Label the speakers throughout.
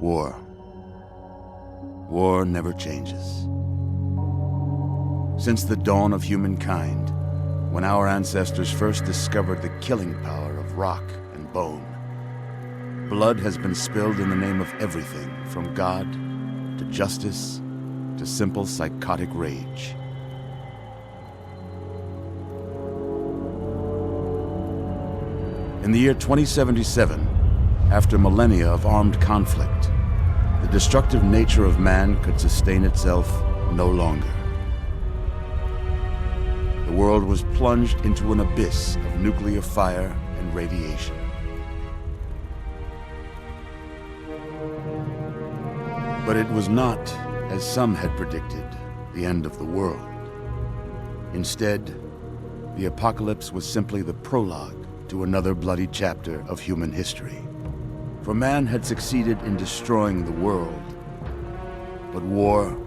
Speaker 1: War. War never changes. Since the dawn of humankind, when our ancestors first discovered the killing power of rock and bone, blood has been spilled in the name of everything from God to justice to simple psychotic rage. In the year 2077, after millennia of armed conflict, the destructive nature of man could sustain itself no longer. The world was plunged into an abyss of nuclear fire and radiation. But it was not, as some had predicted, the end of the world. Instead, the apocalypse was simply the prologue to another bloody chapter of human history. For man had succeeded in destroying the world, but war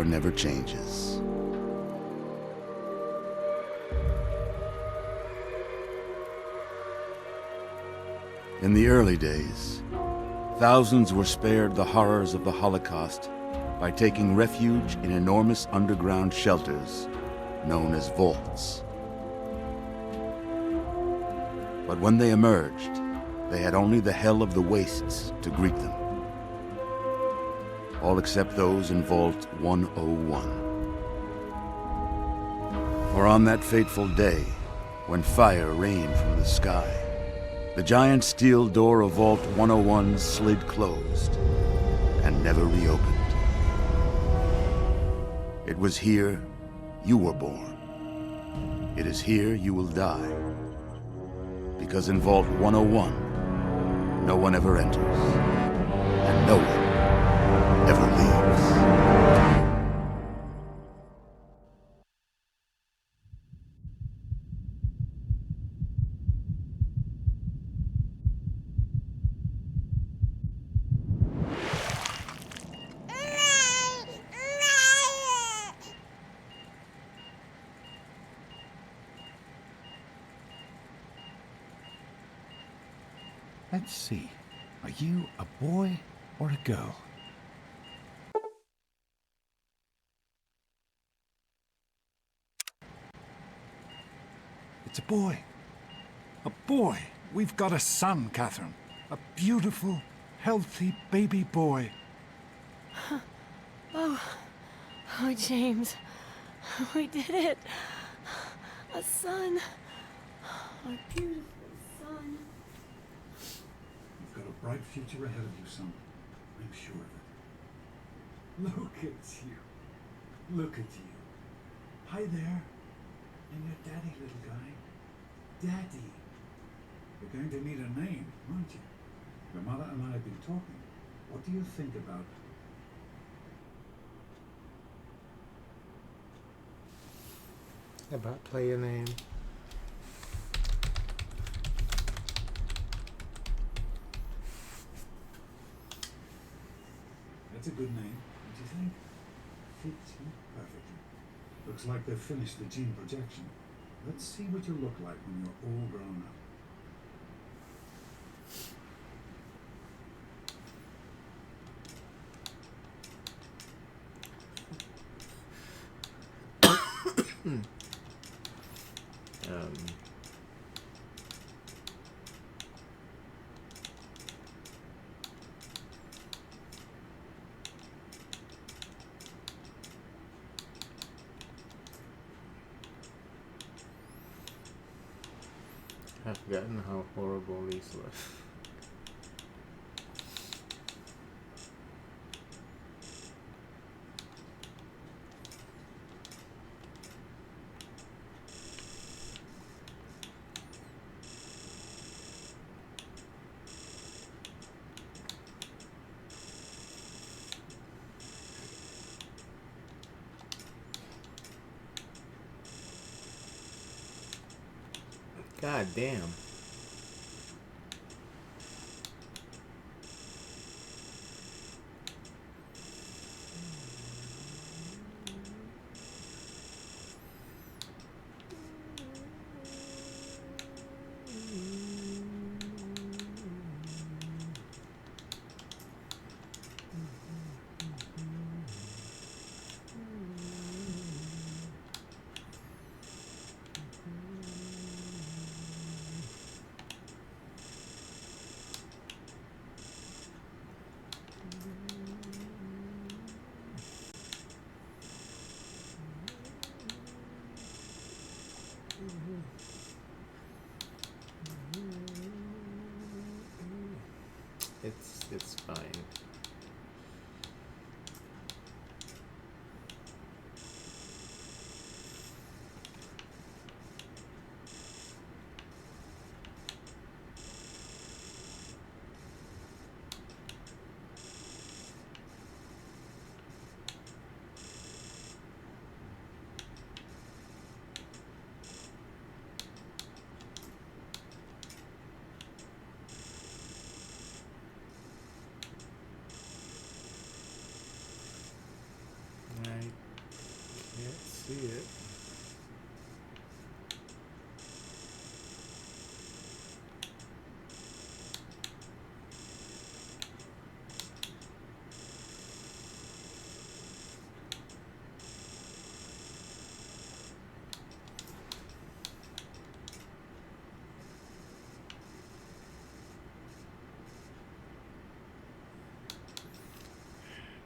Speaker 1: never changes. In the early days, thousands were spared the horrors of the Holocaust by taking refuge in enormous underground shelters known as vaults. But when they emerged, they had only the hell of the wastes to greet them. All except those in Vault 101. For on that fateful day, when fire rained from the sky, the giant steel door of Vault 101 slid closed and never reopened. It was here you were born. It is here you will die. Because in Vault 101, no one ever enters, and no one ever leaves.
Speaker 2: Let's see. Are you a boy or a girl? It's a boy. A boy. We've got a son, Catherine. A beautiful, healthy baby boy.
Speaker 3: Oh, James. We did it. A son. Our beautiful son.
Speaker 2: You've got a bright future ahead of you, son. I'm sure of it. Look at you. Look at you. Hi there. I'm your daddy, little guy. Daddy. You're going to need a name, aren't you? Your mother and I have been talking. What do you think about...
Speaker 4: About play a name.
Speaker 2: That's a good name, don't you think? Fits you perfectly. Looks like they've finished the gene projection. Let's see what you look like when you're all grown up.
Speaker 4: I've forgotten how horrible these were. God damn. fine. I can't see it.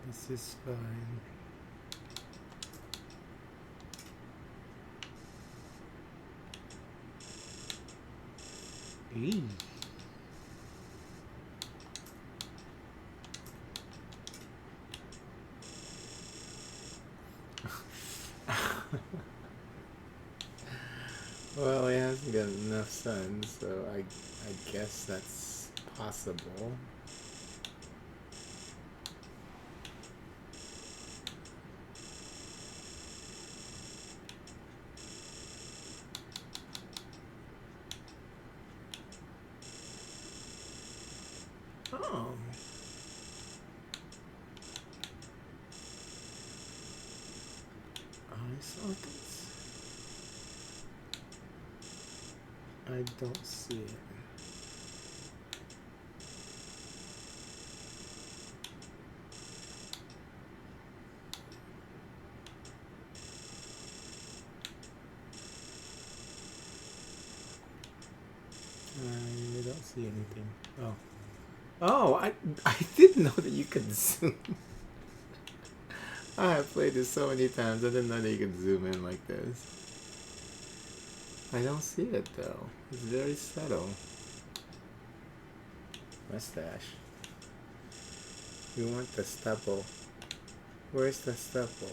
Speaker 4: This is fine. Eee. Well, he hasn't got enough sun, so I guess that's possible. Oh. Eye sockets? I don't see it. I don't see anything. Oh. Oh, I didn't know that you could zoom. I have played this so many times. I didn't know that you could zoom in like this. I don't see it though. It's very subtle. Mustache. We want the stubble. Where's the stubble?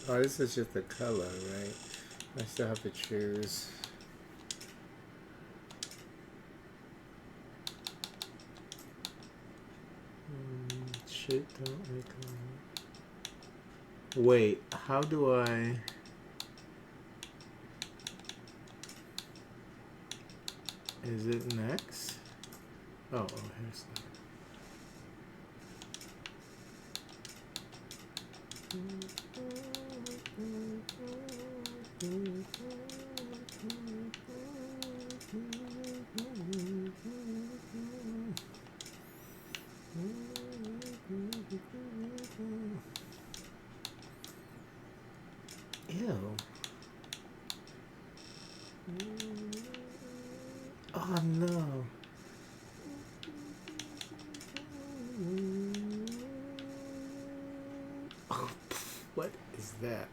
Speaker 4: Oh, this is just the color, right? I still have to choose. Shit, don't make a... Wait, how do I... Is it next? Oh, here's that. Ew. Oh no. Oh, what is that?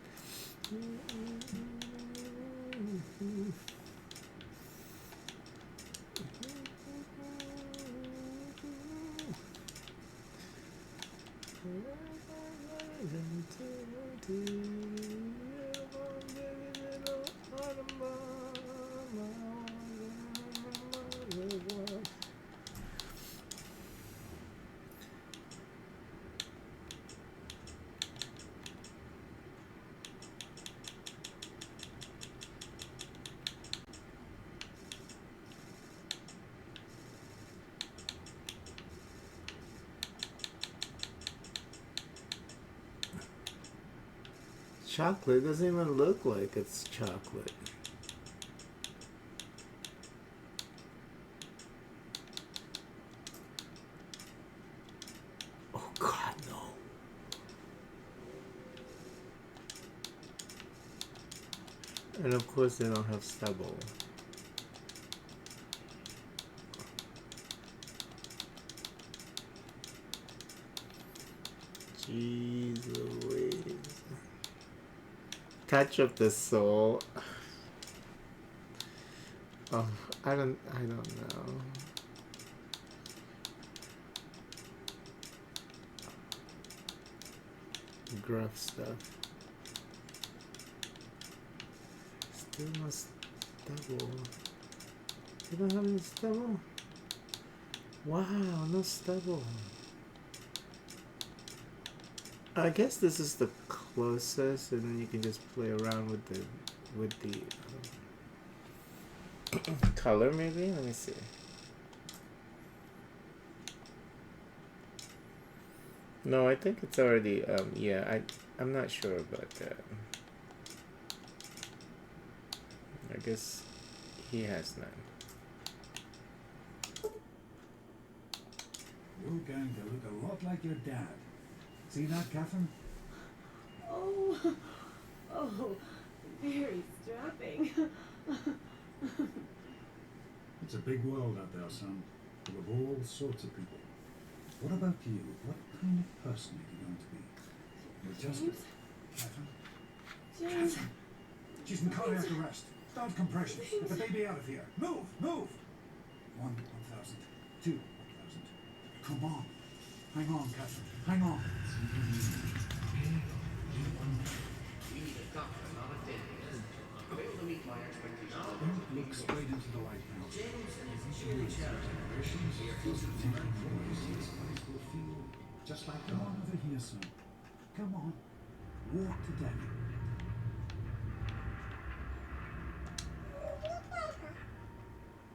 Speaker 4: Chocolate doesn't even look like it's chocolate. Oh God, no. And of course they don't have stubble. Jeez Louise. Touch of the soul. Oh, I don't know. Gruff stuff. Still no stubble. You don't have any stubble? Wow, no stubble. I guess this is the closest, and then you can just play around with the color maybe. Let me see. No, I think it's already yeah, I'm not sure about that. I guess he has none.
Speaker 2: You're going to look a lot like your dad. See that, Catherine?
Speaker 3: Oh, oh, very strapping.
Speaker 2: It's a big world out there, son, full of all sorts of people. What about you? What kind of person are you going to be? You're just...
Speaker 3: James?
Speaker 2: Catherine?
Speaker 3: James.
Speaker 2: Catherine! She's in cardiac arrest. Start compression. Get the baby out of here. Move! Move! 1,000. 2,000. Come on. Hang on, Catherine. Hang on. Don't look straight into the light now. Just like, come on over here, son. Come on. Walk to Daddy.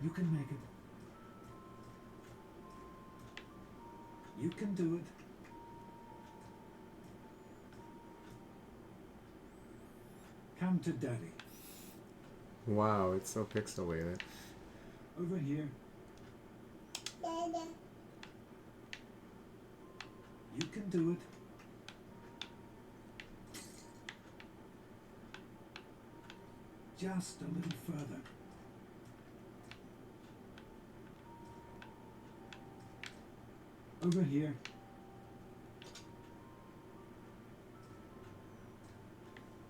Speaker 2: You can make it. You can do it. Come to Daddy.
Speaker 4: Wow, it's so pixelated.
Speaker 2: Over here. You can do it. Just a little further. Over here.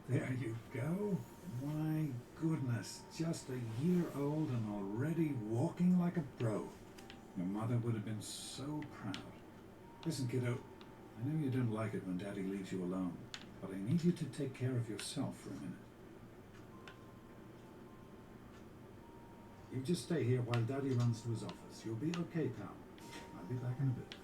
Speaker 2: There you go. My goodness, just a year old and already walking like a pro. Your mother would have been so proud. Listen, kiddo, I know you don't like it when Daddy leaves you alone, but I need you to take care of yourself for a minute. You just stay here while Daddy runs to his office. You'll be okay, pal. I'll be back in a bit.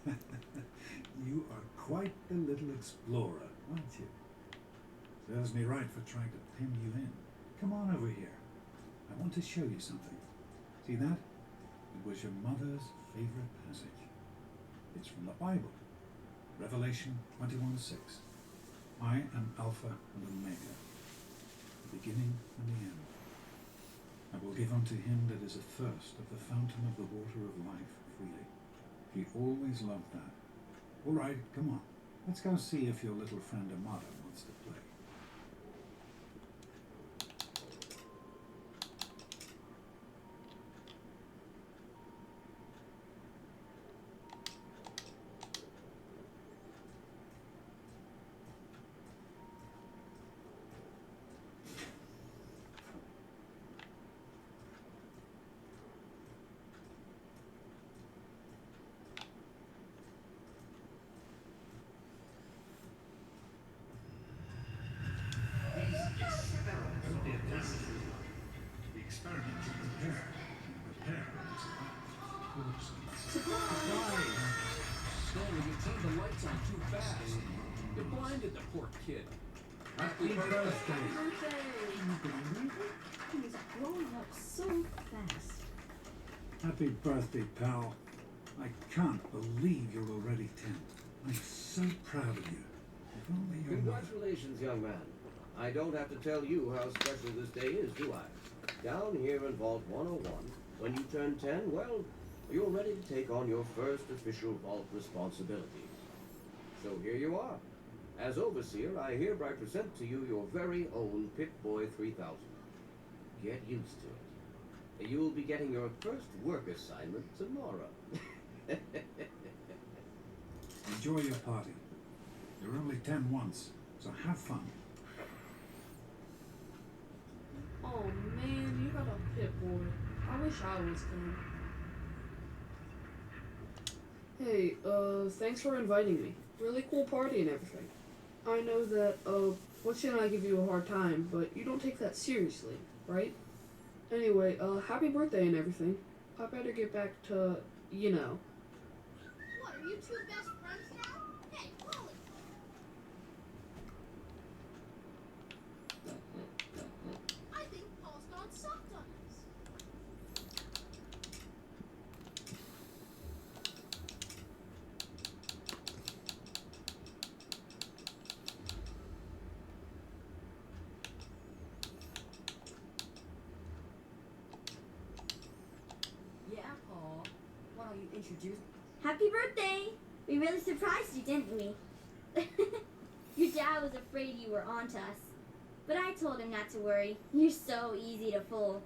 Speaker 2: You are quite the little explorer, aren't you? Serves me right for trying to pin you in. Come on over here. I want to show you something. See that? It was your mother's favorite passage. It's from the Bible. Revelation 21:6. I am Alpha and Omega, the beginning and the end. I will give unto him that is athirst of the fountain of the water of life freely. He always loved that. All right, come on. Let's go see if your little friend Amada wants to play. The experiment to prepare. Prepare is
Speaker 5: Surprise! Stanley, you turned the lights on too fast. You blinded the poor kid.
Speaker 2: Happy birthday!
Speaker 3: He's growing up so fast.
Speaker 2: Happy birthday, pal. I can't believe you're already 10. I'm so proud of you. If only your mother...
Speaker 6: Congratulations, young man. I don't have to tell you how special this day is, do I? Down here in Vault 101, when you turn 10, well, you're ready to take on your first official Vault responsibility. So here you are. As Overseer, I hereby present to you your very own Pip-Boy 3000. Get used to it. You'll be getting your first work assignment tomorrow.
Speaker 2: Enjoy your party. You're only 10 once, so have fun.
Speaker 7: Oh man, you got a pit boy. I wish I was 10. Hey, thanks for inviting me. Really cool party and everything. I know that, Butch and I give you a hard time, but you don't take that seriously, right? Anyway, happy birthday and everything. I better get back to, you know.
Speaker 8: What, are you two best friends now? Hey, Chloe! I think Paul's gone soft on us.
Speaker 9: Yeah, Paul. Why don't you introduce?
Speaker 8: Happy birthday! We really surprised you, didn't we? Your dad was afraid you were onto us. But I told him not to worry. You're so easy to fool.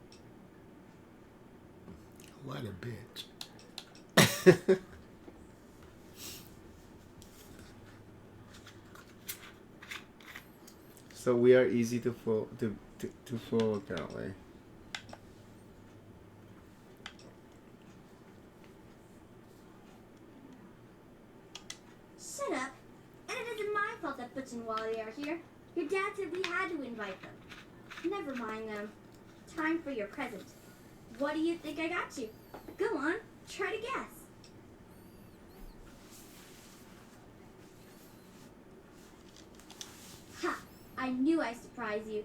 Speaker 4: What a bitch. So we are easy to fool, to fool apparently.
Speaker 8: Shut up. And it isn't my fault that Butch and Wally are here. Your dad said we had to invite them. Never mind them. Time for your present. What do you think I got you? Go on, try to guess. Ha! I knew I'd surprise you.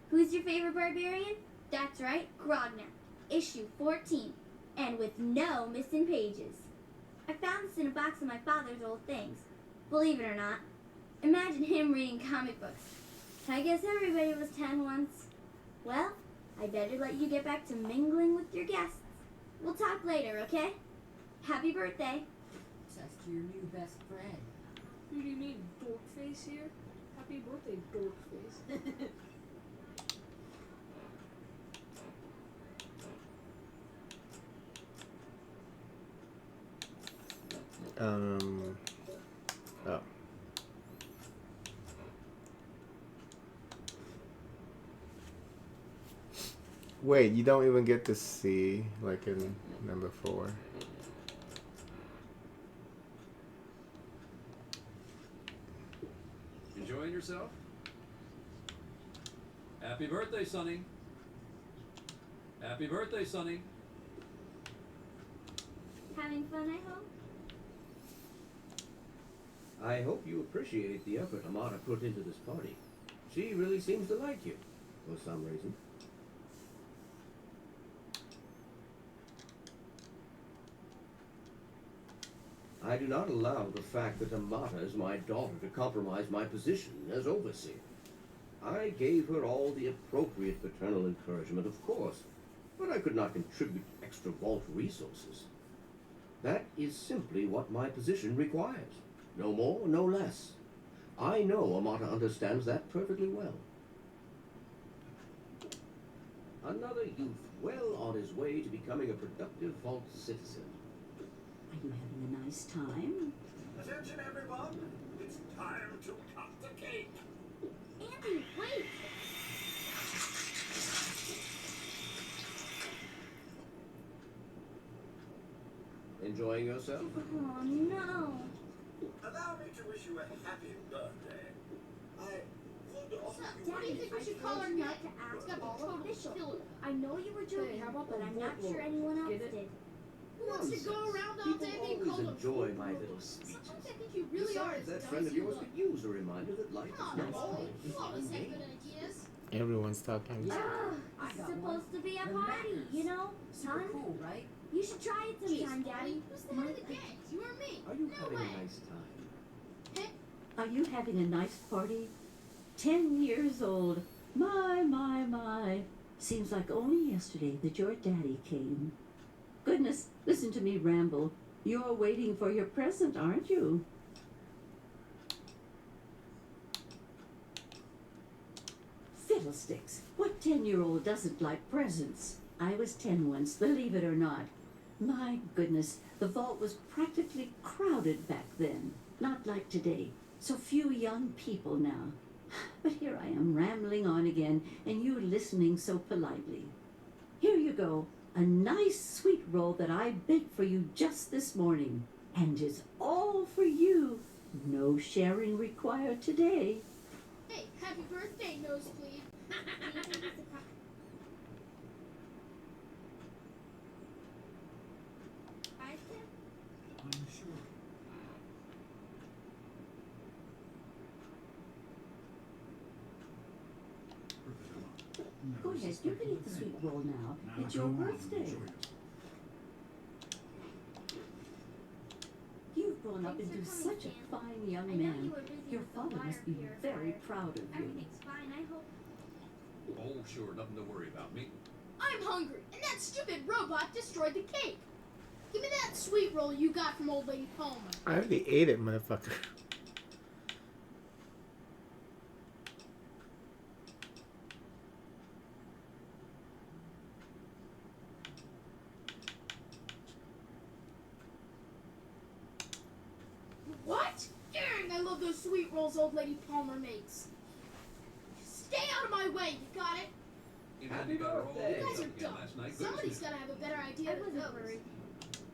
Speaker 8: Who's your favorite barbarian? That's right, Grogner. Issue 14. And with no missing pages. I found this in a box of my father's old things. Believe it or not. Imagine him reading comic books. I guess everybody was 10 once. Well, I better let you get back to mingling with your guests. We'll talk later, okay? Happy birthday.
Speaker 9: That's to your new best friend.
Speaker 7: Who do you mean, dork face here? Happy birthday, dork face.
Speaker 4: Oh. Wait, you don't even get to see, like in number 4.
Speaker 5: Enjoying yourself? Happy birthday, Sonny. Happy birthday, Sonny.
Speaker 8: Having fun, I hope?
Speaker 6: I hope you appreciate the effort Amata put into this party. She really seems to like you, for some reason. I do not allow the fact that Amata is my daughter to compromise my position as overseer. I gave her all the appropriate paternal encouragement, of course, but I could not contribute extra vault resources. That is simply what my position requires. No more, no less. I know Amata understands that perfectly well. Another youth well on his way to becoming a productive vault citizen.
Speaker 3: Are you having a nice time?
Speaker 2: Attention, everyone! It's time to cut the cake!
Speaker 8: Andy, wait!
Speaker 6: Enjoying yourself?
Speaker 8: Oh no!
Speaker 2: Allow me to wish you a happy birthday. I would offer you...
Speaker 8: Daddy,
Speaker 9: we should call her
Speaker 8: not
Speaker 9: Nick?
Speaker 8: to
Speaker 9: It's
Speaker 8: ask
Speaker 9: gotta be
Speaker 8: all
Speaker 9: total
Speaker 8: official.
Speaker 9: killer.
Speaker 8: I know you were joking,
Speaker 7: how about
Speaker 8: but
Speaker 7: the
Speaker 8: I'm not
Speaker 7: vote
Speaker 8: sure
Speaker 7: roll?
Speaker 8: anyone else
Speaker 7: Get it?
Speaker 8: did.
Speaker 9: Who wants to go around all
Speaker 6: People
Speaker 9: day being
Speaker 6: always
Speaker 9: called a
Speaker 6: enjoy
Speaker 9: fool?
Speaker 6: my little speeches.
Speaker 9: Sometimes I think you really are
Speaker 6: Besides,
Speaker 9: as
Speaker 6: that
Speaker 9: dumb
Speaker 6: friend
Speaker 9: as
Speaker 6: of
Speaker 9: you
Speaker 6: yours
Speaker 9: look.
Speaker 6: could use a reminder that life
Speaker 9: Come
Speaker 6: is
Speaker 9: on,
Speaker 6: not
Speaker 9: boy.
Speaker 6: all
Speaker 9: You always have
Speaker 6: fun
Speaker 9: good
Speaker 6: and
Speaker 9: ideas.
Speaker 4: Everyone's talking.
Speaker 8: Ugh,
Speaker 9: I
Speaker 8: it's
Speaker 9: got
Speaker 8: supposed to be a
Speaker 9: The
Speaker 8: party,
Speaker 9: Mackers.
Speaker 8: you know?
Speaker 9: Super
Speaker 8: Son,
Speaker 9: cool, right?
Speaker 8: you should try it
Speaker 9: Jeez,
Speaker 8: sometime, Daddy.
Speaker 9: Who's the head of the gang? You or me?
Speaker 6: Are you
Speaker 9: No
Speaker 6: having
Speaker 9: way.
Speaker 6: a nice time?
Speaker 3: Are you having a nice party? 10 years old. My. Seems like only yesterday that your daddy came. Goodness, listen to me ramble. You're waiting for your present, aren't you? Fiddlesticks. What 10-year-old doesn't like presents? I was 10 once, believe it or not. My goodness, the vault was practically crowded back then. Not like today. So few young people now. But here I am rambling on again, and you listening so politely. Here you go. A nice sweet roll that I baked for you just this morning. And it's all for you. No sharing required today.
Speaker 9: Hey, happy birthday, Nosebleed.
Speaker 2: I'm sure.
Speaker 3: Go ahead, you can eat the sweet roll now. It's your birthday. You've grown up
Speaker 8: Thanks
Speaker 3: into
Speaker 8: for
Speaker 3: such
Speaker 8: coming,
Speaker 3: a
Speaker 8: Stan.
Speaker 3: fine young
Speaker 8: I know
Speaker 3: man.
Speaker 8: you were busy
Speaker 3: Your
Speaker 8: with the
Speaker 3: father
Speaker 8: water
Speaker 3: must be
Speaker 8: purifier.
Speaker 3: very proud of you.
Speaker 8: Everything's fine, I hope.
Speaker 5: Oh, sure, nothing to worry about. Me?
Speaker 9: I'm hungry, and that stupid robot destroyed the cake. Give me that sweet roll you got from Old Lady Palmer.
Speaker 4: I already ate it, motherfucker.
Speaker 9: What? Dang, I love those sweet rolls Old Lady Palmer makes. Stay out of my way, you got it?
Speaker 5: You know,
Speaker 6: Happy
Speaker 5: you got her all
Speaker 6: birthday.
Speaker 9: You guys
Speaker 5: up
Speaker 9: are
Speaker 5: again
Speaker 9: dumb.
Speaker 5: last night.
Speaker 9: Somebody's
Speaker 5: Goodness.
Speaker 9: gotta have a better idea
Speaker 8: I
Speaker 9: than
Speaker 8: wasn't
Speaker 9: those.
Speaker 8: worried.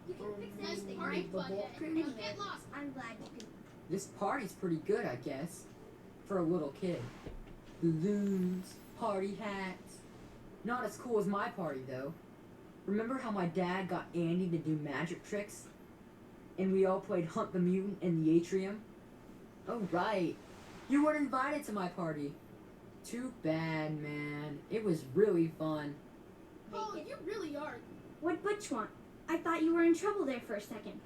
Speaker 8: You can fix
Speaker 9: Nice
Speaker 8: anything,
Speaker 9: party,
Speaker 8: right?
Speaker 9: butthead.
Speaker 7: The
Speaker 9: Don't get lost.
Speaker 8: I'm glad you could.
Speaker 10: This party's pretty good, I guess, for a little kid. Balloons, party hats. Not as cool as my party, though. Remember how my dad got Andy to do magic tricks? And we all played Hunt the Mutant in the atrium? Oh, right. You weren't invited to my party. Too bad, man. It was really fun.
Speaker 9: Oh, you really are.
Speaker 8: What'd Butch want? I thought you were in trouble there for a second.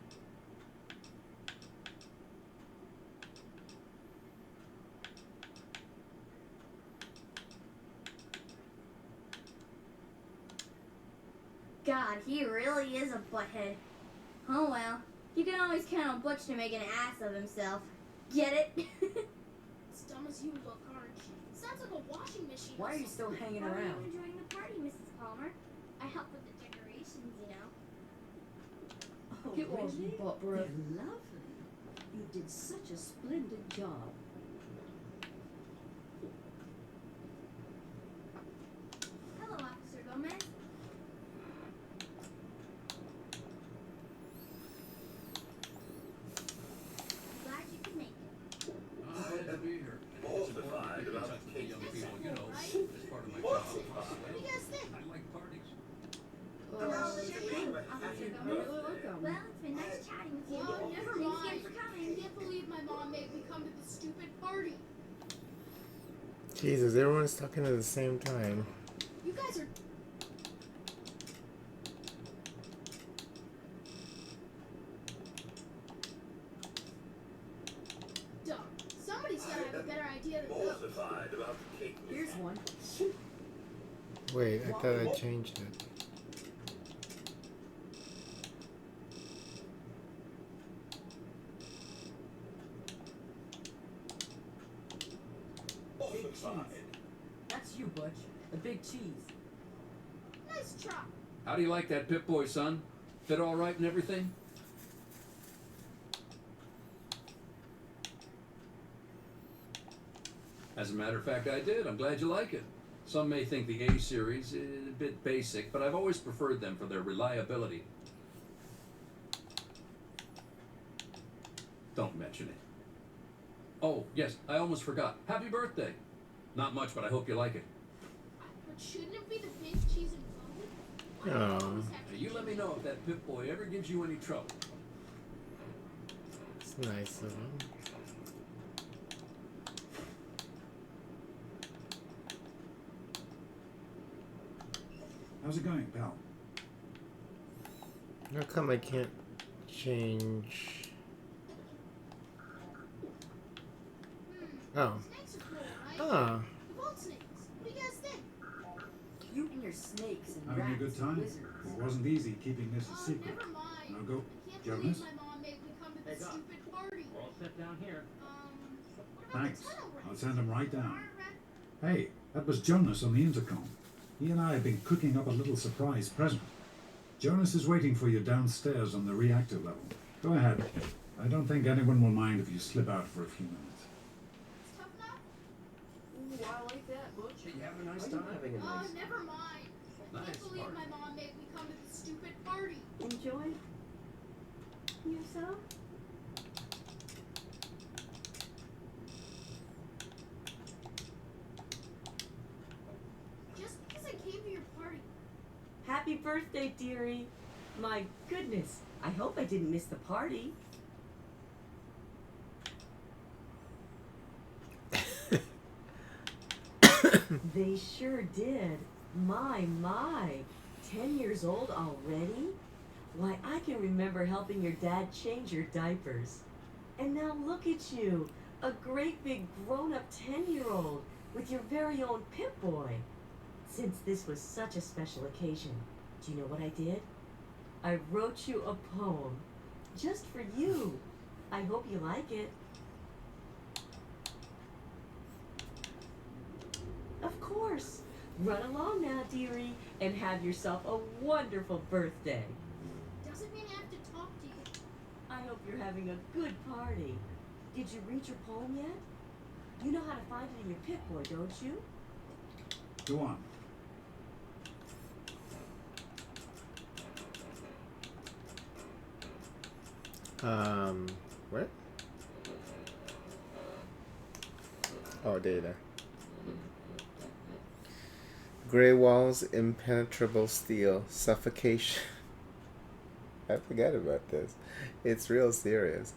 Speaker 8: God, he really is a butthead. Oh well. You can always count on Butch to make an ass of himself. Get it?
Speaker 9: As dumb as you look, aren't you? Sounds like a washing machine.
Speaker 10: Why are you still hanging
Speaker 8: How are you
Speaker 10: around?
Speaker 8: enjoying the party, Mrs. Palmer? I helped with the decorations, you know.
Speaker 3: Oh,
Speaker 7: It was
Speaker 3: really?
Speaker 7: butt
Speaker 3: They're
Speaker 7: breath.
Speaker 3: lovely. You did such a splendid job.
Speaker 8: Hello, Officer Gomez. Glad you could make it.
Speaker 5: Glad to be here.
Speaker 2: Mortified about
Speaker 5: Touch with
Speaker 2: cake.
Speaker 5: young people, you know,
Speaker 9: Right?
Speaker 5: as part of my job.
Speaker 9: What do you guys think?
Speaker 5: I like parties.
Speaker 2: Allow me to
Speaker 8: Sure
Speaker 2: wish
Speaker 8: thing,
Speaker 2: you a
Speaker 8: Officer
Speaker 2: happy
Speaker 8: Gomez.
Speaker 7: Really
Speaker 2: birthday.
Speaker 7: like that
Speaker 8: Well,
Speaker 7: one.
Speaker 8: it's been nice chatting with you.
Speaker 9: Well, never
Speaker 8: Thanks
Speaker 9: mind.
Speaker 8: again for
Speaker 9: I
Speaker 8: coming.
Speaker 9: can't believe my mom made party.
Speaker 4: Jesus, everyone's talking at the same time.
Speaker 9: You guys are. Dumb. Somebody's gotta have a better idea than those.
Speaker 10: Here's one.
Speaker 4: Wait, I thought I changed it.
Speaker 10: Big cheese. That's you, Butch. The big cheese.
Speaker 9: Nice try.
Speaker 5: How do you like that Pip-Boy, son? Fit all right and everything? As a matter of fact, I did. I'm glad you like it. Some may think the A series is a bit basic, but I've always preferred them for their reliability. Don't mention it. Oh, yes, I almost forgot. Happy birthday. Not much, but I hope you like it.
Speaker 9: But shouldn't it be the big cheese and bone?
Speaker 4: Oh.
Speaker 5: Now, you let me know if that Pip-Boy ever gives you any trouble.
Speaker 4: It's nice of him.
Speaker 2: How's it going, pal?
Speaker 4: How come I can't change? Oh.
Speaker 9: Snakes are cool, right?
Speaker 4: Ah.
Speaker 9: The vault snakes. What do you guys think?
Speaker 10: You and your snakes and
Speaker 2: Having a
Speaker 10: rats
Speaker 2: good
Speaker 10: and
Speaker 2: time?
Speaker 10: wizards.
Speaker 2: It wasn't easy keeping this a
Speaker 9: Oh,
Speaker 2: secret.
Speaker 9: never mind.
Speaker 2: Now go.
Speaker 9: I can't
Speaker 2: Jonas?
Speaker 9: believe my mom made me come to this
Speaker 5: Hey, Doc.
Speaker 9: stupid party.
Speaker 5: We're all set down here.
Speaker 9: What about
Speaker 2: Thanks.
Speaker 9: the tunnel rats?
Speaker 2: I'll send him right down.
Speaker 9: Aren't rat-
Speaker 2: Hey, that was Jonas on the intercom. He and I have been cooking up a little surprise present. Jonas is waiting for you downstairs on the reactor level. Go ahead. I don't think anyone will mind if you slip out for a few minutes.
Speaker 9: It's tough enough?
Speaker 7: Ooh, I like that, Butch.
Speaker 5: Hey, you having a nice
Speaker 6: Are you
Speaker 5: time?
Speaker 6: having a
Speaker 9: Oh,
Speaker 6: nice
Speaker 9: never mind. I
Speaker 5: Nice
Speaker 9: can't believe
Speaker 5: party.
Speaker 9: my mom made me come to this stupid party.
Speaker 3: Enjoy yourself?
Speaker 9: Just because I came to your party.
Speaker 11: Happy birthday, dearie. My goodness, I hope I didn't miss the party. They sure did. My. 10 years old already? Why, I can remember helping your dad change your diapers. And now look at you, a great big grown-up 10-year-old with your very own Pip-Boy. Since this was such a special occasion, do you know what I did? I wrote you a poem, just for you. I hope you like it. Of course. Run along now, dearie, and have yourself a wonderful birthday.
Speaker 9: Doesn't mean I have to talk to you.
Speaker 11: I hope you're having a good party. Did you read your poem yet? You know how to find it in your Pip-Boy, don't you?
Speaker 2: Go on.
Speaker 4: What? Oh, data. Gray walls, impenetrable steel, suffocation. I forgot about this. It's real serious.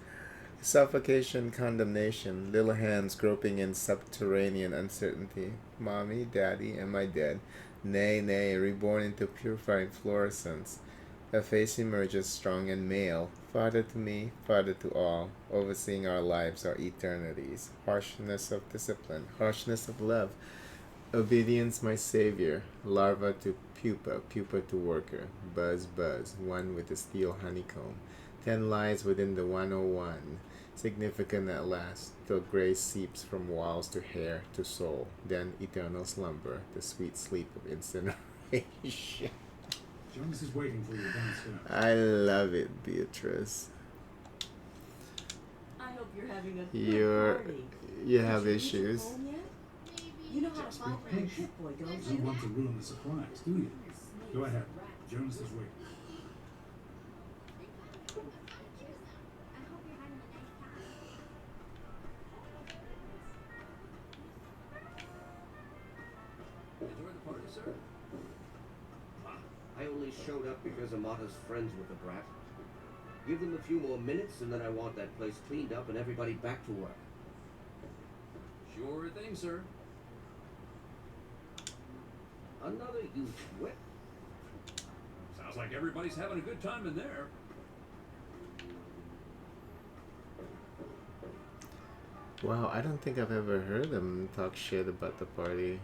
Speaker 4: Suffocation, condemnation, little hands groping in subterranean uncertainty. Mommy, daddy, am I dead? Nay, nay, reborn into purified fluorescence. A face emerges strong and male, father to me, father to all, overseeing our lives, our eternities. Harshness of discipline, harshness of love. Obedience, my savior. Larva to pupa, pupa to worker. Buzz, buzz, one with the steel honeycomb. 10 lies within the 101. Significant at last, till grace seeps from walls to hair to soul. Then eternal slumber, the sweet sleep of incineration.
Speaker 2: Jonas is waiting for you downstairs.
Speaker 4: I love it, Beatrice.
Speaker 11: I hope you're having a good
Speaker 4: You're-
Speaker 11: party.
Speaker 4: You
Speaker 11: Did
Speaker 4: have
Speaker 11: read your
Speaker 4: issues.
Speaker 11: poem yet?
Speaker 9: Maybe.
Speaker 11: You know how to
Speaker 2: Just
Speaker 11: find
Speaker 2: be
Speaker 11: it in your
Speaker 2: patient.
Speaker 11: Pip-Boy,
Speaker 2: You
Speaker 11: don't
Speaker 2: don't
Speaker 11: you?
Speaker 2: want to ruin the surprise, do you? Go ahead. Jonas is waiting.
Speaker 8: I hope you're having a nice time.
Speaker 5: Enjoy the party, sir?
Speaker 6: I only showed up because Amata's friends with the brat. Give them a few more minutes and then I want that place cleaned up and everybody back to work.
Speaker 5: Sure thing, sir.
Speaker 6: Another used whip.
Speaker 5: Sounds like everybody's having a good time in there.
Speaker 4: Wow, I don't think I've ever heard them talk shit about the party.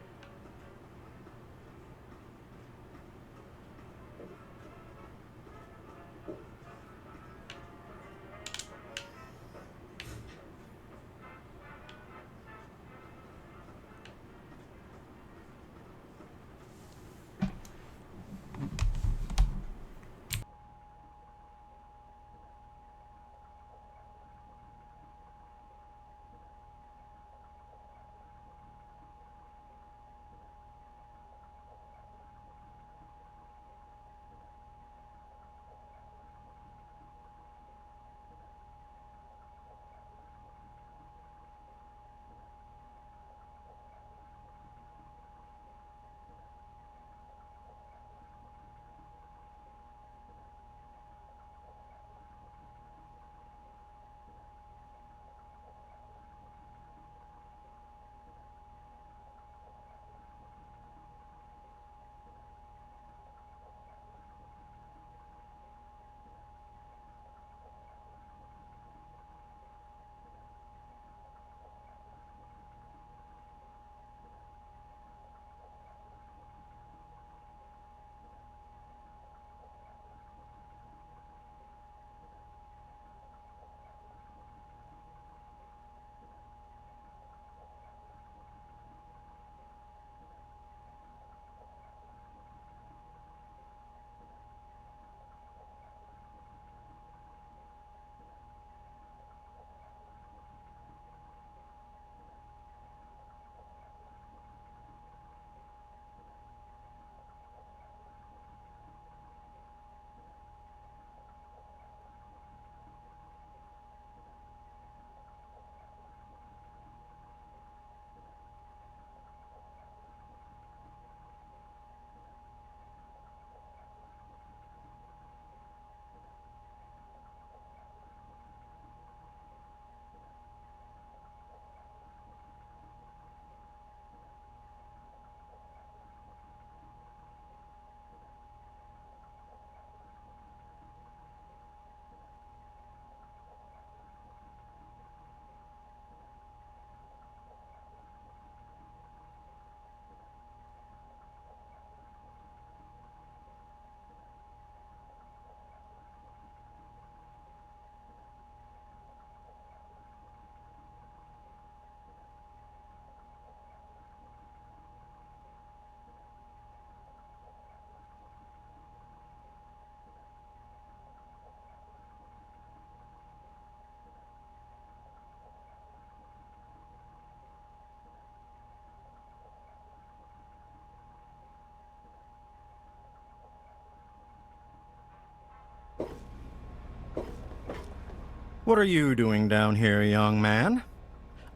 Speaker 12: What are you doing down here, young man?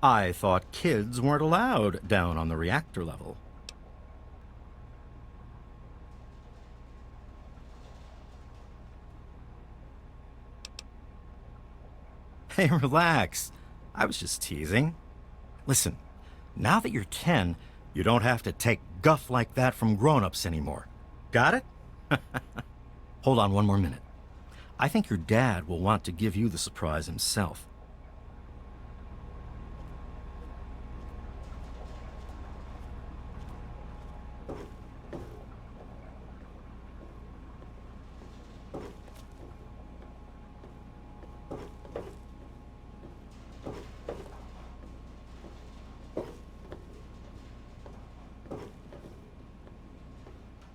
Speaker 12: I thought kids weren't allowed down on the reactor level. Hey, relax. I was just teasing. Listen, now that you're 10, you don't have to take guff like that from grown-ups anymore. Got it? Hold on one more minute. I think your dad will want to give you the surprise himself.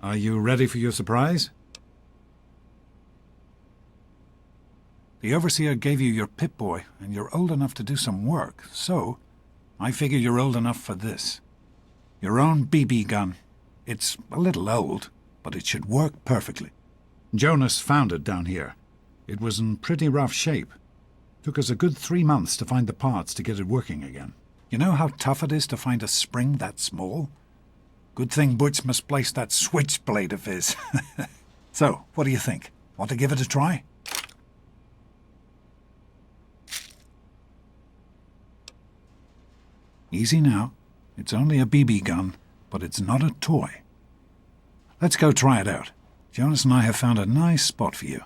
Speaker 2: Are you ready for your surprise? The Overseer gave you your Pip-Boy, and you're old enough to do some work, so I figure you're old enough for this. Your own BB gun. It's a little old, but it should work perfectly. Jonas found it down here. It was in pretty rough shape. Took us a good 3 months to find the parts to get it working again. You know how tough it is to find a spring that small? Good thing Butch misplaced that switchblade of his. So, what do you think? Want to give it a try? Easy now. It's only a BB gun, but it's not a toy. Let's go try it out. Jonas and I have found a nice spot for you.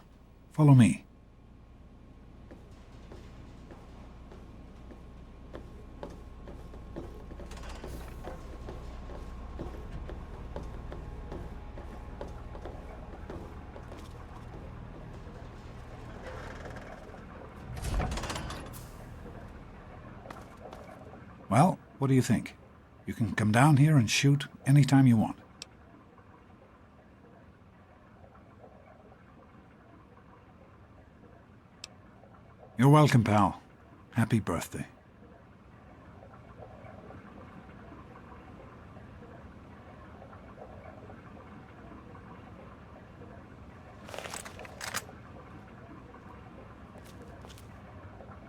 Speaker 2: Follow me. Well, what do you think? You can come down here and shoot anytime you want. You're welcome, pal. Happy birthday.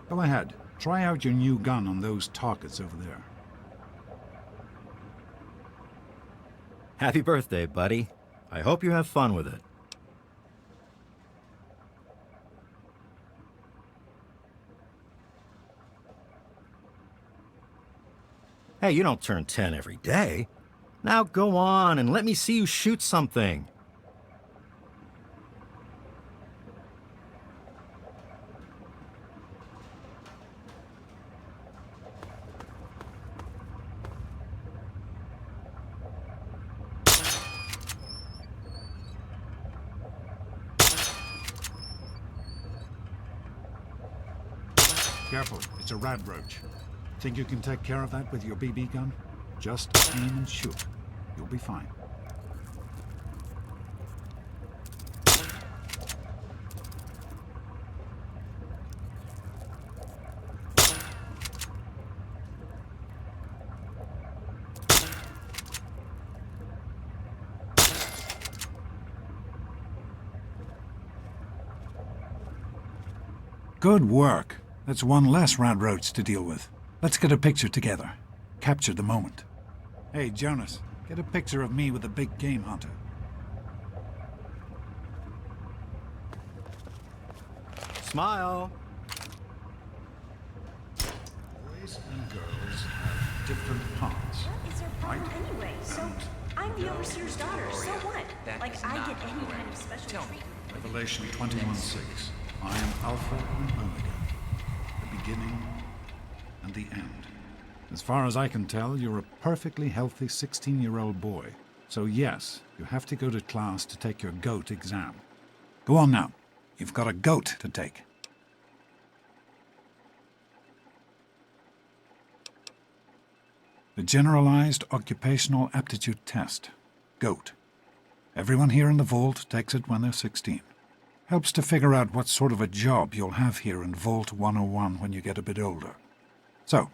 Speaker 2: Go ahead. Try out your new gun on those targets over there.
Speaker 12: Happy birthday, buddy. I hope you have fun with it. Hey, you don't turn 10 every day. Now go on and let me see you shoot something.
Speaker 2: Careful, it's a rad roach. Think you can take care of that with your BB gun? Just aim and shoot. You'll be fine. Good work. That's one less rad roach to deal with. Let's get a picture together. Capture the moment. Hey, Jonas, get a picture of me with the big game hunter.
Speaker 12: Smile.
Speaker 2: Boys and girls have different parts.
Speaker 11: What is their problem anyway? So, I'm the overseer's daughter, so what? Like, I get any kind of special treatment.
Speaker 2: Revelation 21:6. I am Alpha and Omega, the beginning and the end. As far as I can tell, you're a perfectly healthy 16-year-old boy. So yes, you have to go to class to take your GOAT exam. Go on now. You've got a GOAT to take. The Generalized Occupational Aptitude Test, GOAT. Everyone here in the vault takes it when they're 16. Helps to figure out what sort of a job you'll have here in Vault 101 when you get a bit older. So,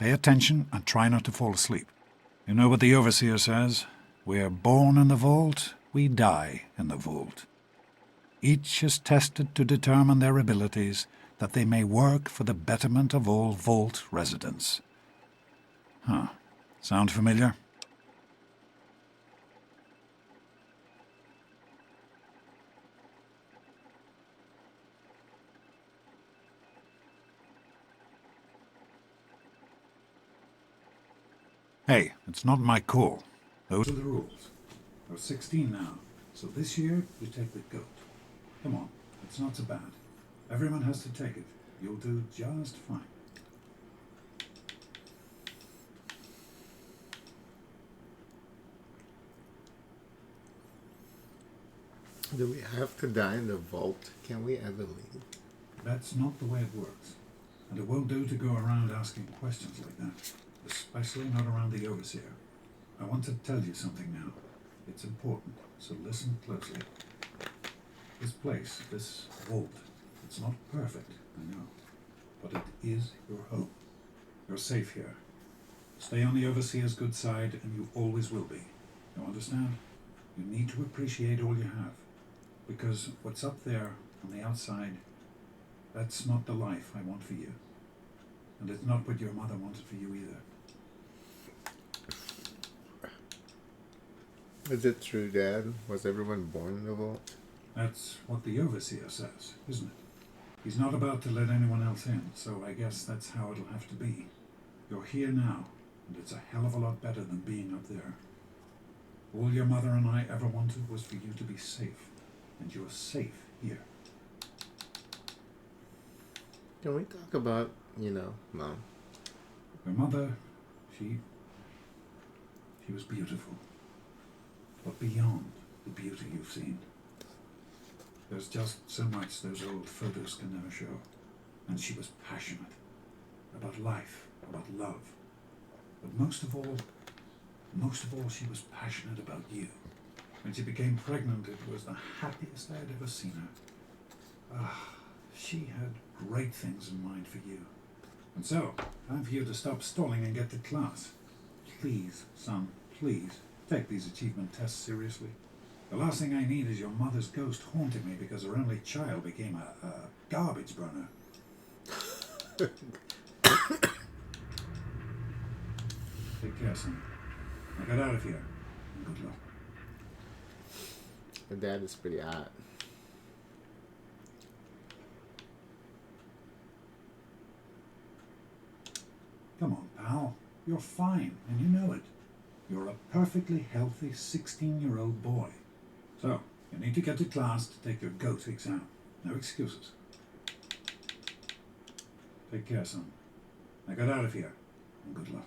Speaker 2: pay attention and try not to fall asleep. You know what the Overseer says? We're born in the vault, we die in the vault. Each is tested to determine their abilities, that they may work for the betterment of all vault residents. Huh. Sound familiar? Hey, it's not my call. Those are the rules. You're 16 now, so this year you take the GOAT. Come on, it's not so bad. Everyone has to take it. You'll do just fine.
Speaker 4: Do we have to die in the vault? Can we ever leave?
Speaker 2: That's not the way it works. And it won't do to go around asking questions like that. Especially not around the Overseer. I want to tell you something now. It's important, so listen closely. This place, this vault, it's not perfect, I know. But it is your home. You're safe here. Stay on the Overseer's good side, and you always will be. You understand? You need to appreciate all you have. Because what's up there, on the outside, that's not the life I want for you. And it's not what your mother wanted for you either.
Speaker 4: Is it true, Dad? Was everyone born in the vault?
Speaker 2: That's what the Overseer says, isn't it? He's not about to let anyone else in, so I guess that's how it'll have to be. You're here now, and it's a hell of a lot better than being up there. All your mother and I ever wanted was for you to be safe, and you're safe here.
Speaker 4: Can we talk about, Mom?
Speaker 2: Your mother, she was beautiful, but beyond the beauty you've seen. There's just so much those old photos can never show. And she was passionate about life, about love. But most of all, she was passionate about you. When she became pregnant, it was the happiest I had ever seen her. She had great things in mind for you. And so, time for you to stop stalling and get to class. Please, son, please, take these achievement tests seriously. The last thing I need is your mother's ghost haunting me because her only child became a garbage burner. Take care, son. Now get out of here. And good luck.
Speaker 4: Her dad is pretty hot.
Speaker 2: Come on, pal. You're fine, and you know it. You're a perfectly healthy 16-year-old boy. So, you need to get to class to take your GOTY exam. No excuses. Take care, son. Now get out of here, and good luck.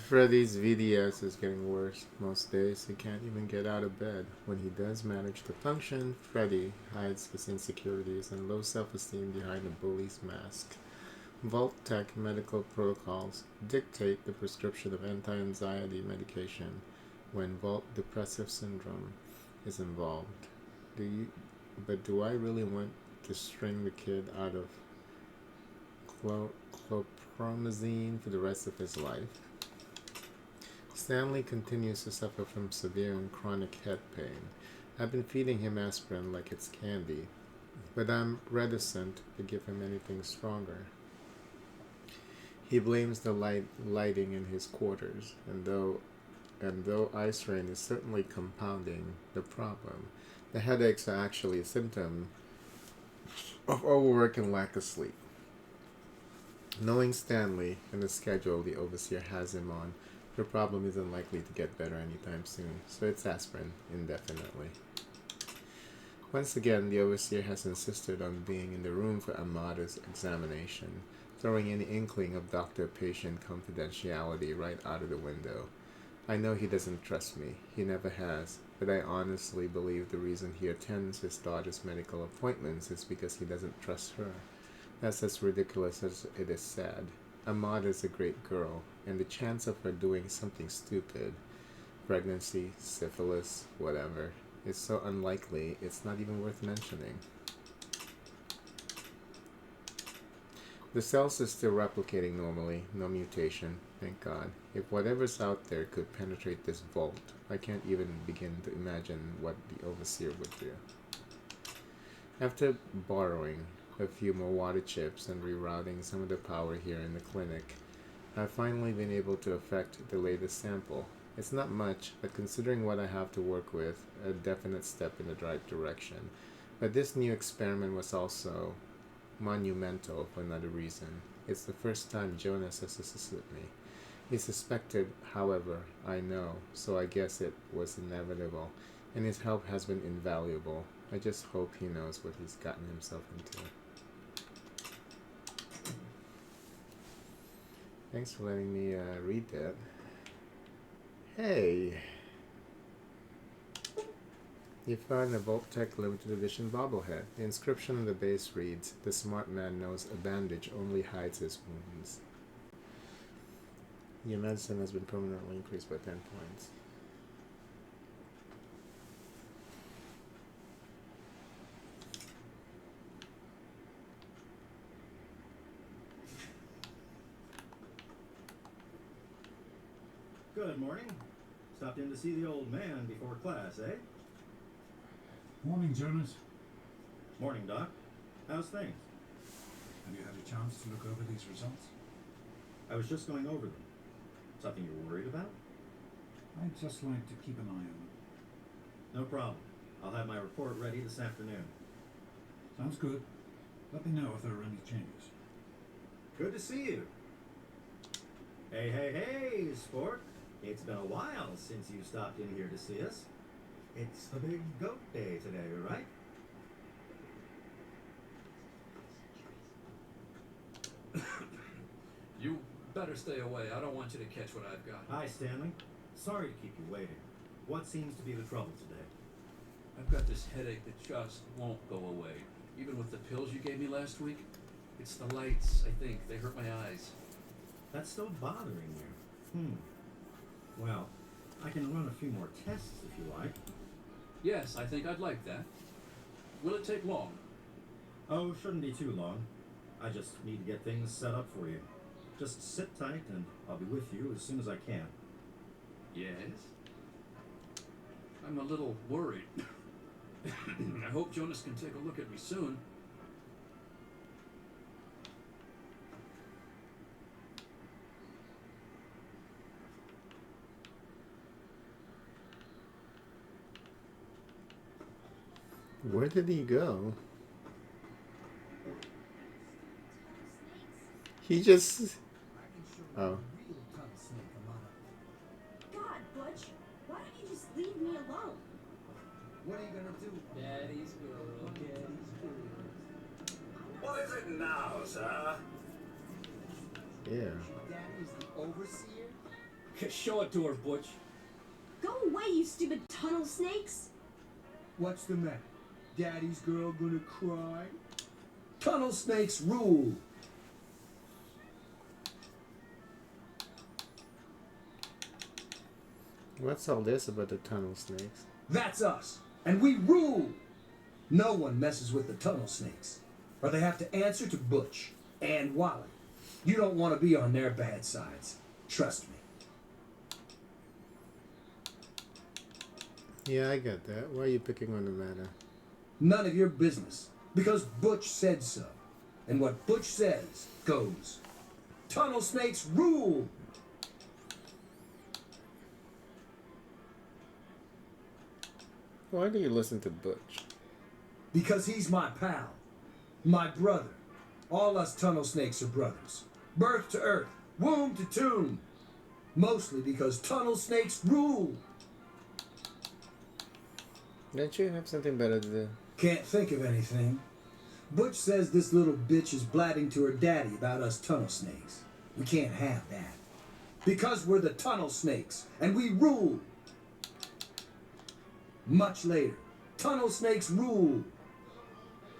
Speaker 4: Freddy's VDS is getting worse. Most days he can't even get out of bed. When he does manage to function, Freddy hides his insecurities and low self-esteem behind a bully's mask. Vault Tech medical protocols dictate the prescription of anti-anxiety medication when Vault depressive syndrome is involved. Do I really want to string the kid out of chlorpromazine for the rest of his life? Stanley continues to suffer from severe and chronic head pain. I've been feeding him aspirin like it's candy, but I'm reticent to give him anything stronger. He blames the lighting in his quarters, and though ice rain is certainly compounding the problem, the headaches are actually a symptom of overwork and lack of sleep. Knowing Stanley and the schedule the overseer has him on, the problem isn't likely to get better anytime soon, so it's aspirin indefinitely. Once again, the overseer has insisted on being in the room for Amada's examination, throwing any inkling of doctor-patient confidentiality right out of the window. I know he doesn't trust me. He never has. But I honestly believe the reason he attends his daughter's medical appointments is because he doesn't trust her. That's as ridiculous as it is sad. Amada is a great girl, and the chance of her doing something stupid, pregnancy, syphilis, whatever, is so unlikely it's not even worth mentioning. The cells are still replicating normally, no mutation, thank God. If whatever's out there could penetrate this vault, I can't even begin to imagine what the overseer would do. After borrowing a few more water chips and rerouting some of the power here in the clinic, I've finally been able to affect the latest sample. It's not much, but considering what I have to work with, a definite step in the right direction. But this new experiment was also monumental for another reason. It's the first time Jonas has assisted me. He suspected, however, I know, so I guess it was inevitable, and his help has been invaluable. I just hope he knows what he's gotten himself into. Thanks for letting me read that. Hey! You found a Vault-Tec limited edition bobblehead. The inscription on the base reads, "The smart man knows a bandage only hides his wounds." Your medicine has been permanently increased by 10 points.
Speaker 13: Good morning. Stopped in to see the old man before class, eh?
Speaker 2: Morning, Jonas.
Speaker 13: Morning, Doc. How's things?
Speaker 2: Have you had a chance to look over these results?
Speaker 13: I was just going over them. Something you're worried about?
Speaker 2: I'd just like to keep an eye on them.
Speaker 13: No problem. I'll have my report ready this afternoon.
Speaker 2: Sounds good. Let me know if there are any changes.
Speaker 13: Good to see you. Hey, hey, hey, sport. It's been a while since you stopped in here to see us. It's the big goat day today, right?
Speaker 5: You better stay away. I don't want you to catch what I've got.
Speaker 13: Hi, Stanley. Sorry to keep you waiting. What seems to be the trouble today?
Speaker 5: I've got this headache that just won't go away. Even with the pills you gave me last week. It's the lights, I think. They hurt my eyes.
Speaker 13: That's still bothering you. Well, I can run a few more tests if you like.
Speaker 5: Yes, I think I'd like that. Will it take long?
Speaker 13: Oh, shouldn't be too long. I just need to get things set up for you. Just sit tight and I'll be with you as soon as I can.
Speaker 5: Yes? I'm a little worried. I hope Jonas can take a look at me soon.
Speaker 4: Where did he go? He just... Oh.
Speaker 9: God, Butch, why don't you just leave me alone?
Speaker 6: What are you gonna do?
Speaker 14: Daddy's girl, daddy's girl.
Speaker 2: What is it now, sir?
Speaker 4: Yeah.
Speaker 14: Daddy is the overseer? Show it to her, Butch.
Speaker 9: Go away, you stupid tunnel snakes!
Speaker 14: What's the matter? Daddy's girl gonna cry? Tunnel snakes rule!
Speaker 4: What's all this about the tunnel snakes?
Speaker 14: That's us, and we rule! No one messes with the tunnel snakes, or they have to answer to Butch and Wally. You don't want to be on their bad sides. Trust me.
Speaker 4: Yeah, I got that. Why are you picking on the matter?
Speaker 14: None of your business, because Butch said so. And what Butch says goes. Tunnel snakes rule!
Speaker 4: Why do you listen to Butch?
Speaker 14: Because he's my pal, my brother. All us tunnel snakes are brothers. Birth to earth, womb to tomb. Mostly because tunnel snakes rule.
Speaker 4: Don't you have something better to do?
Speaker 14: Can't think of anything. Butch says this little bitch is blatting to her daddy about us tunnel snakes. We can't have that. Because we're the tunnel snakes, and we rule. Much later, tunnel snakes rule.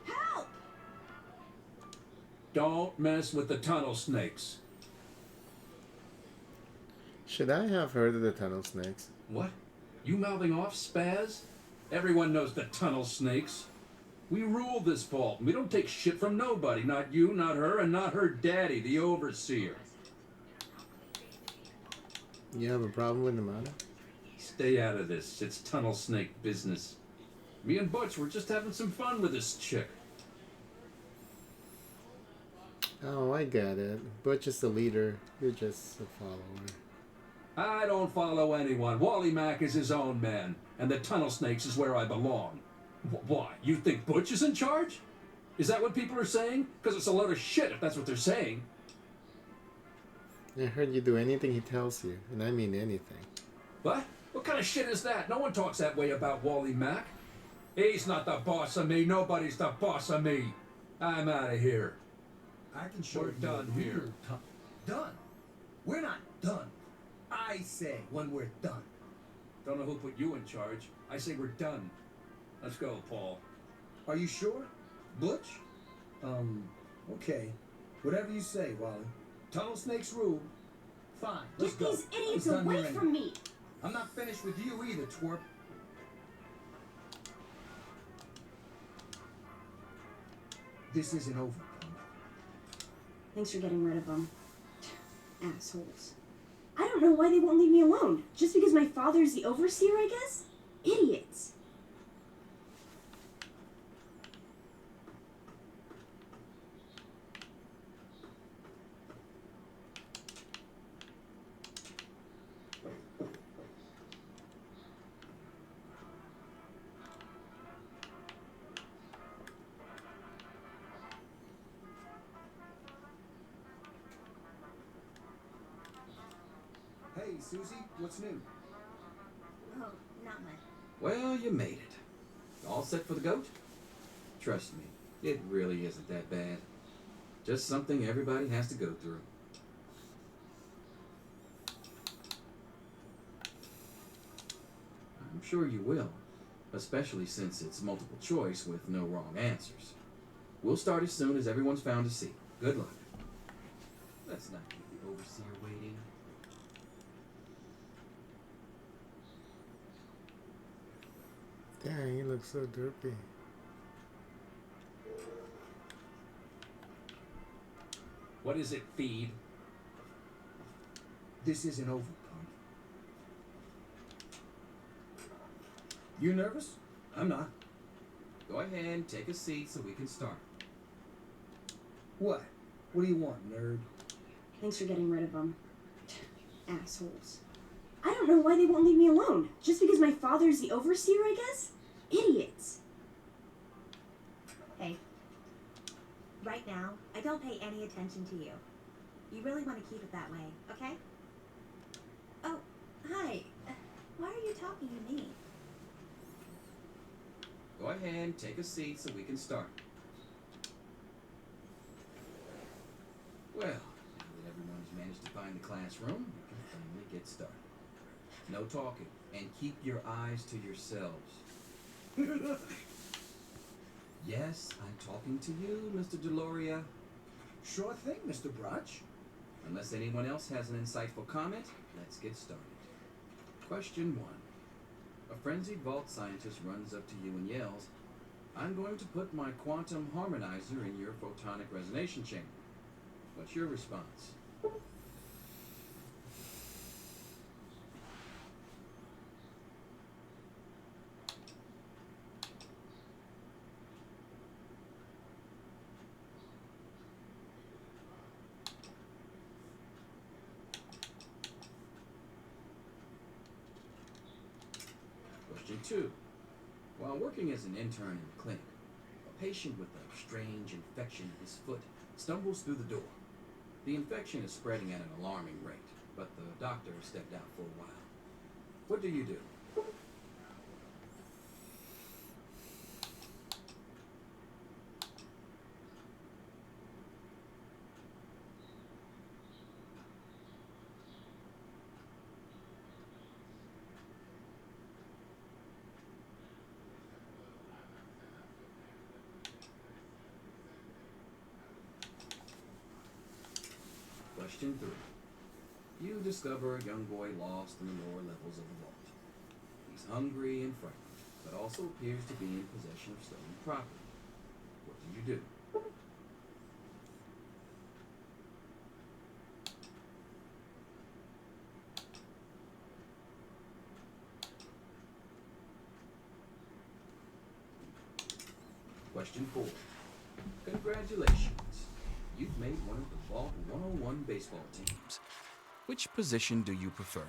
Speaker 9: Help!
Speaker 5: Don't mess with the tunnel snakes.
Speaker 4: Should I have heard of the tunnel snakes?
Speaker 5: What? You mouthing off, Spaz? Everyone knows the tunnel snakes. We rule this vault. We don't take shit from nobody. Not you, not her, and not her daddy, the overseer.
Speaker 4: You have a problem with the matter?
Speaker 5: Stay out of this. It's tunnel snake business. Me and Butch were just having some fun with this chick.
Speaker 4: Oh, I get it. Butch is the leader. You're just a follower.
Speaker 5: I don't follow anyone. Wally Mack is his own man, and the tunnel snakes is where I belong. Why? You think Butch is in charge? Is that what people are saying? Because it's a load of shit if that's what they're saying.
Speaker 4: I heard you do anything he tells you, and I mean anything.
Speaker 5: What? What kind of shit is that? No one talks that way about Wally Mack. He's not the boss of me. Nobody's the boss of me. I'm out of here.
Speaker 14: I can show
Speaker 5: We're
Speaker 14: you
Speaker 5: done
Speaker 14: a
Speaker 5: here.
Speaker 14: real done. We're not done. I say when we're done.
Speaker 5: Don't know who put you in charge. I say we're done. Let's go, Paul.
Speaker 14: Are you sure? Butch? Okay. Whatever you say, Wally. Tunnel snakes rule. Fine, let's
Speaker 9: Get
Speaker 14: go.
Speaker 9: these idiots
Speaker 14: It's done
Speaker 9: away
Speaker 14: here
Speaker 9: from
Speaker 14: anyway.
Speaker 9: me!
Speaker 14: I'm not finished with you either, twerp. This isn't over, punk.
Speaker 9: Thanks for getting rid of them. Assholes. I don't know why they won't leave me alone. Just because my father's the overseer, I guess? Idiots.
Speaker 2: Susie, what's new?
Speaker 8: Oh, not much.
Speaker 5: Well, you made it. All set for the goat? Trust me, it really isn't that bad. Just something everybody has to go through. I'm sure you will, especially since it's multiple choice with no wrong answers. We'll start as soon as everyone's found a seat. Good luck. Let's not keep the overseer waiting.
Speaker 4: Dang, he looks so derpy.
Speaker 5: What is it, Feed?
Speaker 2: This isn't over, punk. You nervous? I'm not.
Speaker 5: Go ahead, take a seat so we can start.
Speaker 2: What? What do you want, nerd?
Speaker 9: Thanks for getting rid of them. Assholes. I don't know why they won't leave me alone. Just because my father's the overseer, I guess? Idiots.
Speaker 15: Hey. Right now, I don't pay any attention to you. You really want to keep it that way, okay? Oh, hi. Why are you talking to me?
Speaker 5: Go ahead, take a seat so we can start. Well, now that everyone's managed to find the classroom, we can finally get started. No talking, and keep your eyes to yourselves. Yes, I'm talking to you, Mr. Deloria.
Speaker 2: Sure thing, Mr. Brotch.
Speaker 5: Unless anyone else has an insightful comment, let's get started. Question 1. A frenzied vault scientist runs up to you and yells, "I'm going to put my quantum harmonizer in your photonic resonation chamber." What's your response? Question 2. While working as an intern in the clinic, a patient with a strange infection in his foot stumbles through the door. The infection is spreading at an alarming rate, but the doctor stepped out for a while. What do you do? Question 3. You discover a young boy lost in the lower levels of the vault. He's hungry and frightened, but also appears to be in possession of stolen property. What do you do? Question 4. Congratulations. You've made one of the Vault 101 baseball teams. Which position do you prefer?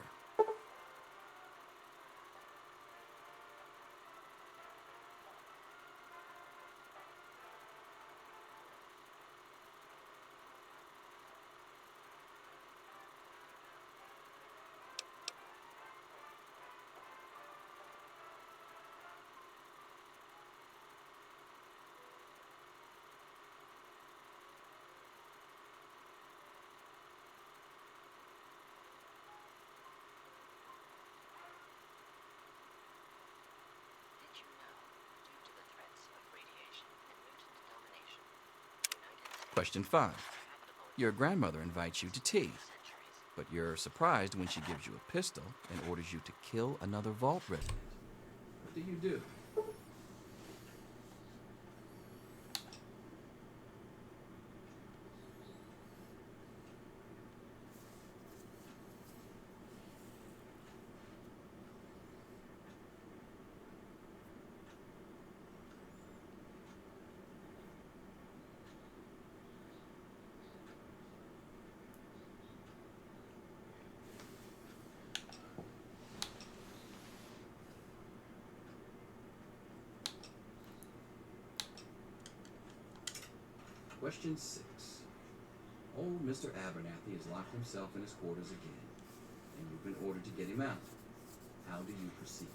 Speaker 5: Question 5. Your grandmother invites you to tea, but you're surprised when she gives you a pistol and orders you to kill another vault resident. What do you do? Question 6. Old Mr. Abernathy has locked himself in his quarters again, and you
Speaker 16: in order to get him out. How do you proceed?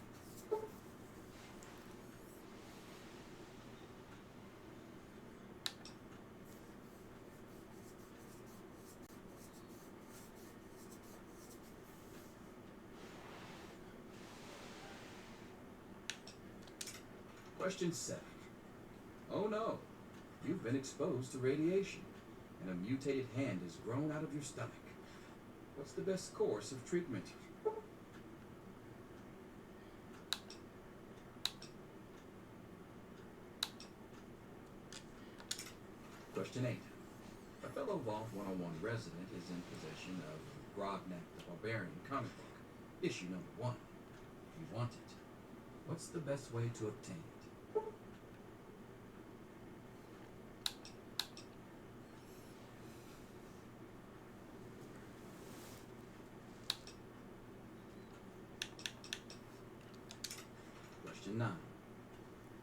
Speaker 16: Question 7. Oh no, you've been exposed to radiation, and a mutated hand has grown out of your stomach. What's the best course of treatment? Question 8. A fellow Vault 101 resident is in possession of Grognak the Barbarian comic book, issue number 1. You want it. What's the best way to obtain it? Question 9.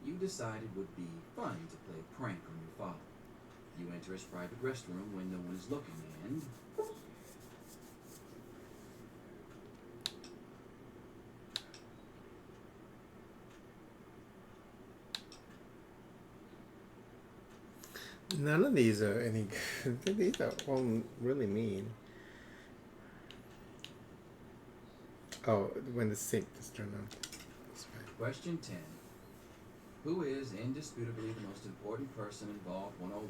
Speaker 16: You decided it would be fun to play a prank on your father. You enter his private restroom when no one is looking, and...
Speaker 4: None of these are any good. These are all really mean. Oh, when the sink is turned on. That's right.
Speaker 16: Question 10. Who is indisputably the most important person in Vault 101?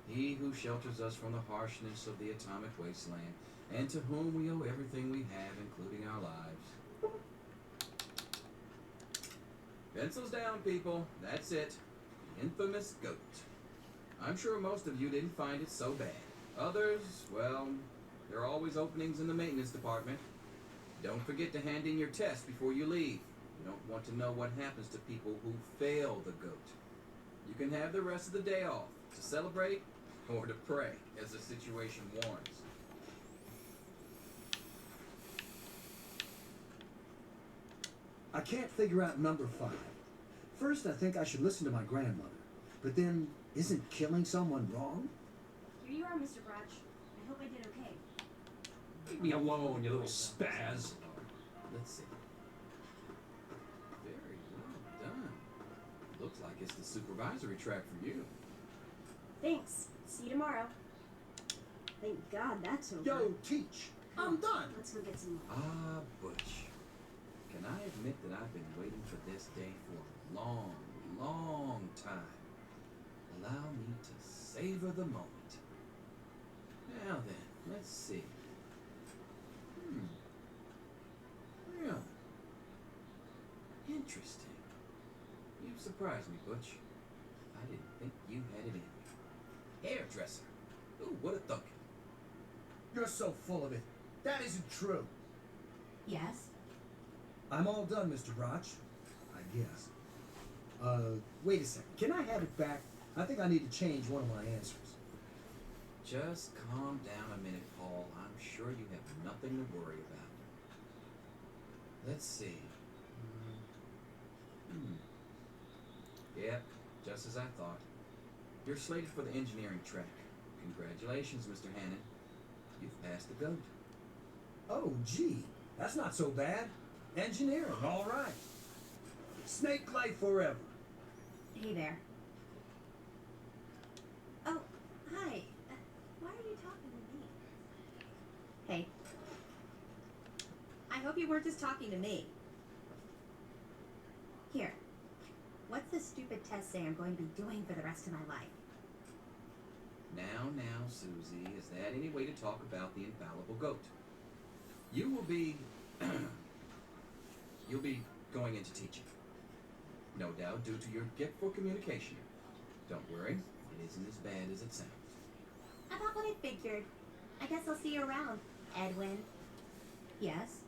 Speaker 16: He who shelters us from the harshness of the atomic wasteland, and to whom we owe everything we have, including our lives. Pencils down, people. That's it. The infamous GOAT. I'm sure most of you didn't find it so bad. Others, well, there are always openings in the maintenance department. Don't forget to hand in your test before you leave. You don't want to know what happens to people who fail the GOAT. You can have the rest of the day off to celebrate or to pray, as the situation warrants.
Speaker 2: I can't figure out number 5. First, I think I should listen to my grandmother. But then, isn't killing someone wrong?
Speaker 9: Here you are, Mr. Brotch. I hope I did okay.
Speaker 5: Leave me alone, you little spaz.
Speaker 16: Let's see. Very well done. Looks like it's the supervisory track for you.
Speaker 9: Thanks. See you tomorrow. Thank God that's over.
Speaker 2: Yo, teach. I'm done.
Speaker 9: Let's go get some more.
Speaker 16: Ah, Butch. Can I admit that I've been waiting for this day for a long, long time? Allow me to savor the moment. Now then, let's see. Really? Interesting. You've surprised me, Butch. I didn't think you had it in you. Hairdresser. Ooh, what a thunk.
Speaker 2: You're so full of it. That isn't true.
Speaker 9: Yes?
Speaker 2: I'm all done, Mr. Brotch. I guess. Wait a second. Can I have it back? I think I need to change one of my answers.
Speaker 16: Just calm down a minute, Paul. I'm sure you have nothing to worry about. Let's see. Yep, just as I thought. You're slated for the engineering track. Congratulations, Mr. Hannon. You've passed the GOAT.
Speaker 2: Oh, gee. That's not so bad. Engineering, all right. Snake life forever.
Speaker 15: Hey there. Oh, hi. Why are you talking to me? Hey. I hope you weren't just talking to me. Here. What's this stupid test say I'm going to be doing for the rest of my life?
Speaker 16: Now, Susie, is that any way to talk about the infallible GOAT? You will be... you'll be going into teaching. No doubt due to your gift for communication. Don't worry, it isn't as bad as it sounds.
Speaker 15: About what I figured. I guess I'll see you around, Edwin. Yes?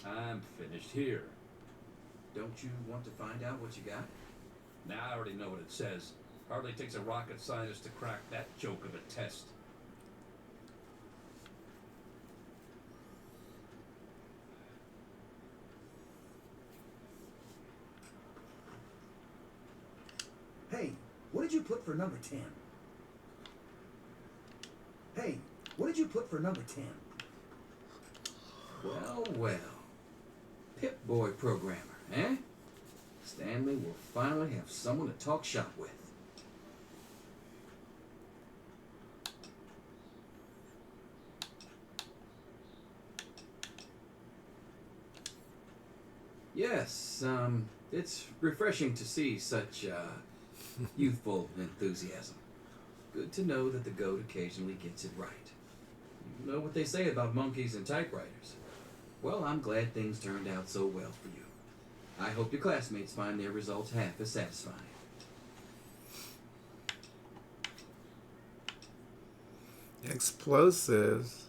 Speaker 5: I'm finished here.
Speaker 16: Don't you want to find out what you got?
Speaker 5: Now I already know what it says. Hardly takes a rocket scientist to crack that joke of a test.
Speaker 14: did you put for number 10? Hey, what did you put for number 10?
Speaker 16: Well, well. Pip-Boy programmer, eh? Stanley will finally have someone to talk shop with. Yes, it's refreshing to see such, youthful enthusiasm. Good to know that the GOAT occasionally gets it right. You know what they say about monkeys and typewriters. Well, I'm glad things turned out so well for you. I hope your classmates find their results half as satisfying.
Speaker 4: Explosives.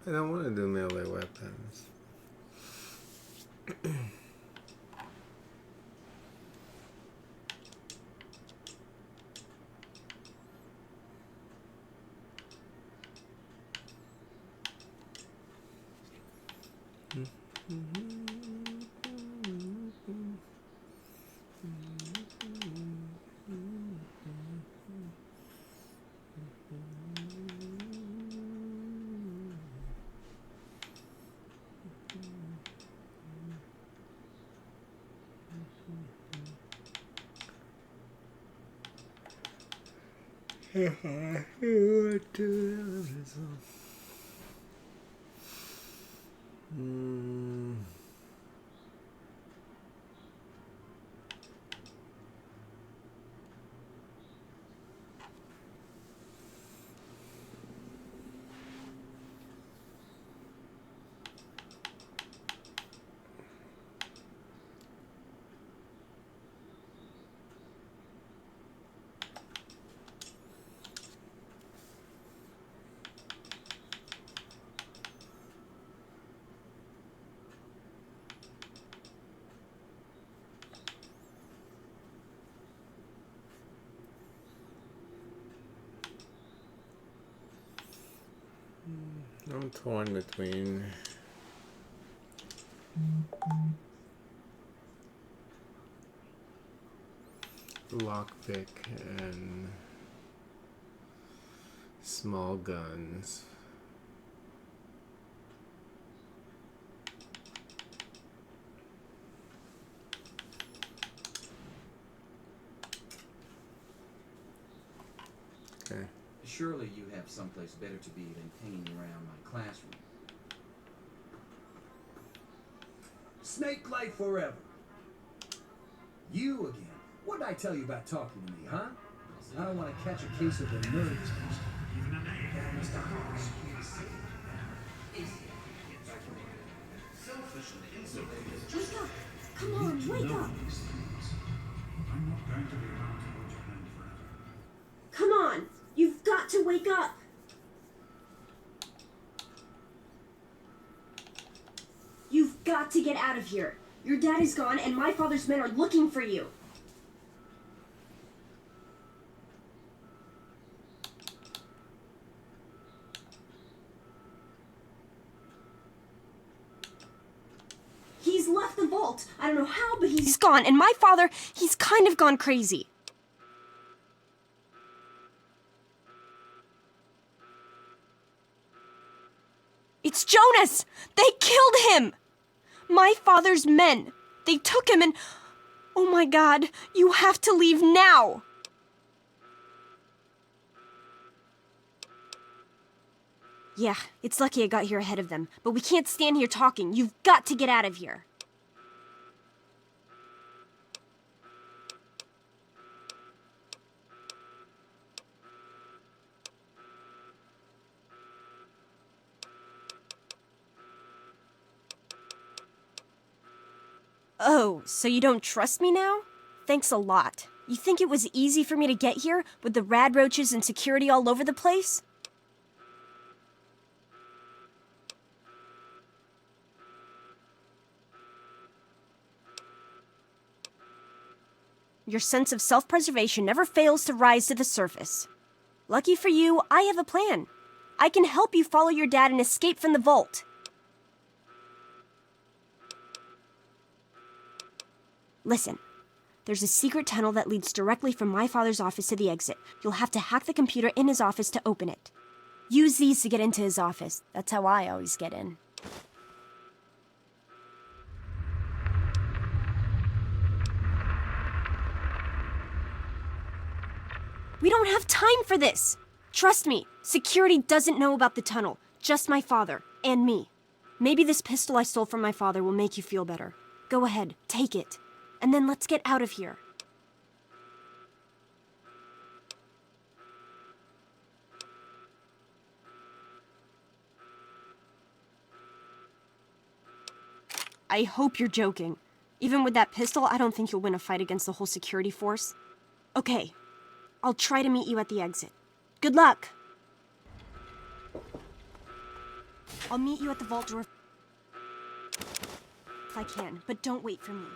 Speaker 4: I don't want to do melee weapons. I'm torn between lockpick and small guns. Okay.
Speaker 16: Surely you have someplace better to be than hanging around my classroom.
Speaker 14: Snake life forever. You again. What did I tell you about talking to me, huh? I don't want to catch a case of the nerves.
Speaker 9: Wake up! Come on, wake up!
Speaker 2: I'm not going to be around to hold your hand forever.
Speaker 9: Come on! You've got to wake up! You've got to get out of here. Your dad is gone and my father's men are looking for you. He's left the vault. I don't know how, but he's gone. And my father, he's kind of gone crazy. It's Jonas! They killed him! My father's men. They took him and... Oh my God, you have to leave now! Yeah, it's lucky I got here ahead of them, but we can't stand here talking. You've got to get out of here. Oh, so you don't trust me now? Thanks a lot. You think it was easy for me to get here with the rad roaches and security all over the place? Your sense of self-preservation never fails to rise to the surface. Lucky for you, I have a plan. I can help you follow your dad and escape from the vault. Listen. There's a secret tunnel that leads directly from my father's office to the exit. You'll have to hack the computer in his office to open it. Use these to get into his office. That's how I always get in. We don't have time for this! Trust me, security doesn't know about the tunnel. Just my father, and me. Maybe this pistol I stole from my father will make you feel better. Go ahead, take it. And then let's get out of here. I hope you're joking. Even with that pistol, I don't think you'll win a fight against the whole security force. Okay, I'll try to meet you at the exit. Good luck! I'll meet you at the vault door if I can, but don't wait for me.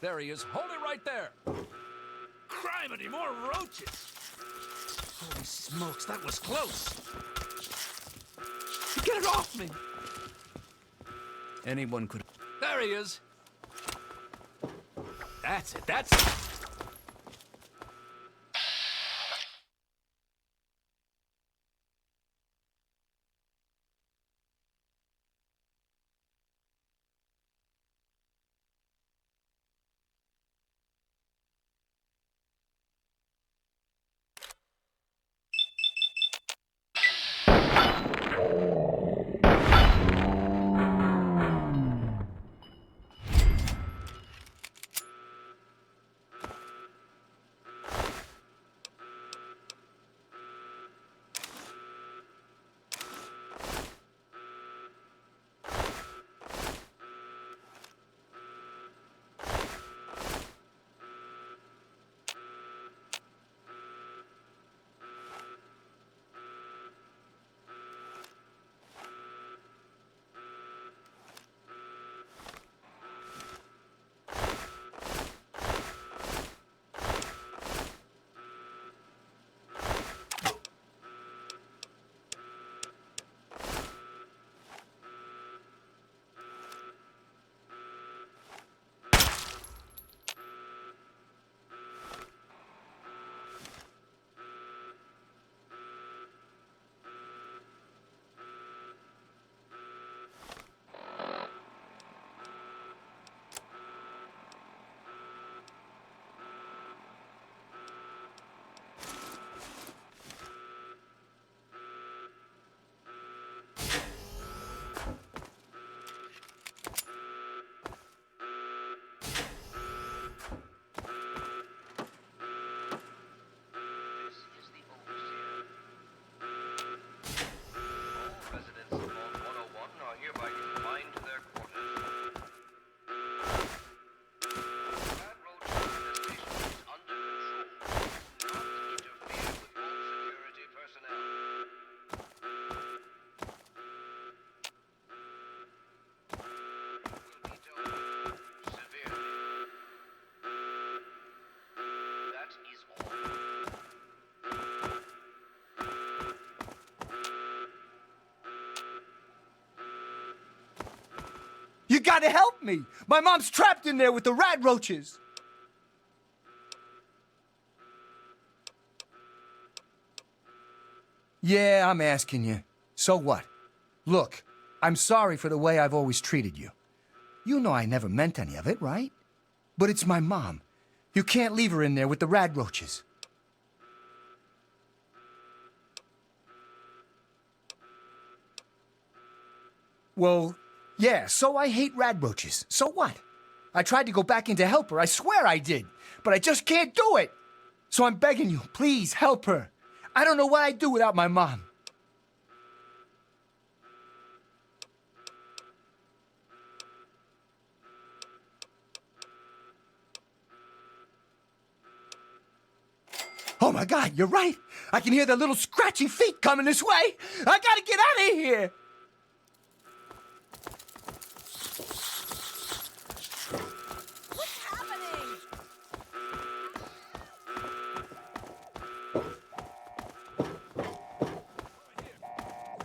Speaker 5: There he is. Hold it right there. Criminy, more roaches. Holy smokes, that was close. Get it off me. Anyone could... There he is. That's it, that's it.
Speaker 17: gotta help me! My mom's trapped in there with the rat roaches! Yeah, I'm asking you. So what? Look, I'm sorry for the way I've always treated you. You know I never meant any of it, right? But it's my mom. You can't leave her in there with the rat roaches. Well, yeah, so I hate rat roaches. So what? I tried to go back in to help her, I swear I did. But I just can't do it. So I'm begging you, please help her. I don't know what I'd do without my mom. Oh my God, you're right. I can hear their little scratchy feet coming this way. I gotta get out of here.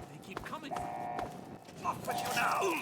Speaker 18: They keep coming. Off with you now.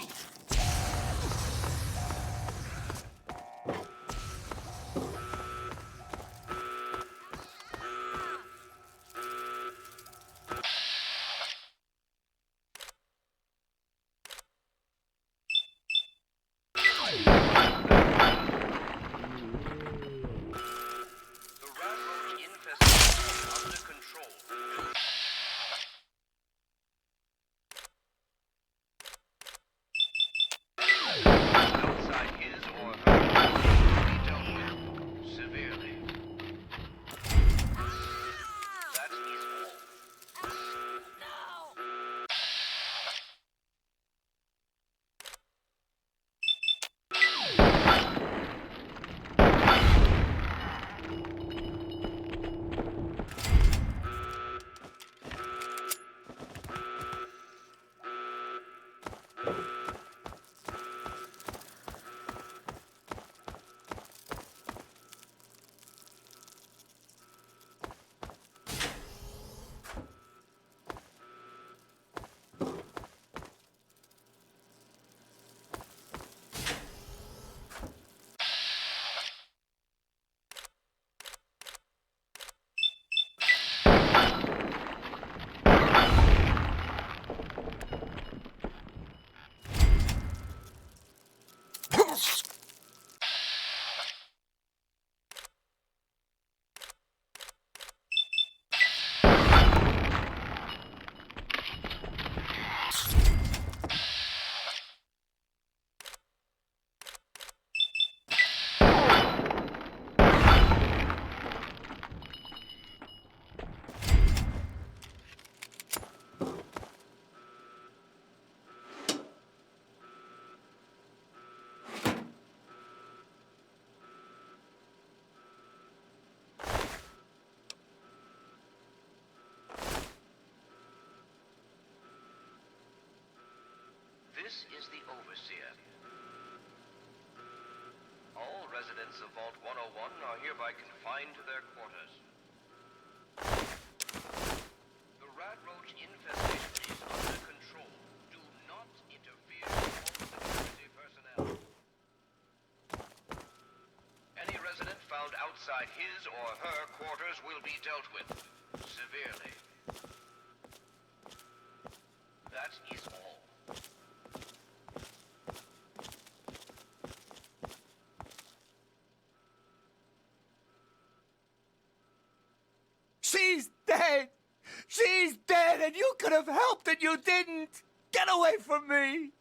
Speaker 19: This is the Overseer. All residents of Vault 101 are hereby confined to their quarters. The rat roach infestation is under control. Do not interfere with all security personnel. Any resident found outside his or her quarters will be dealt with severely. That is all.
Speaker 17: She's dead! She's dead, and you could have helped and you didn't! Get away from me!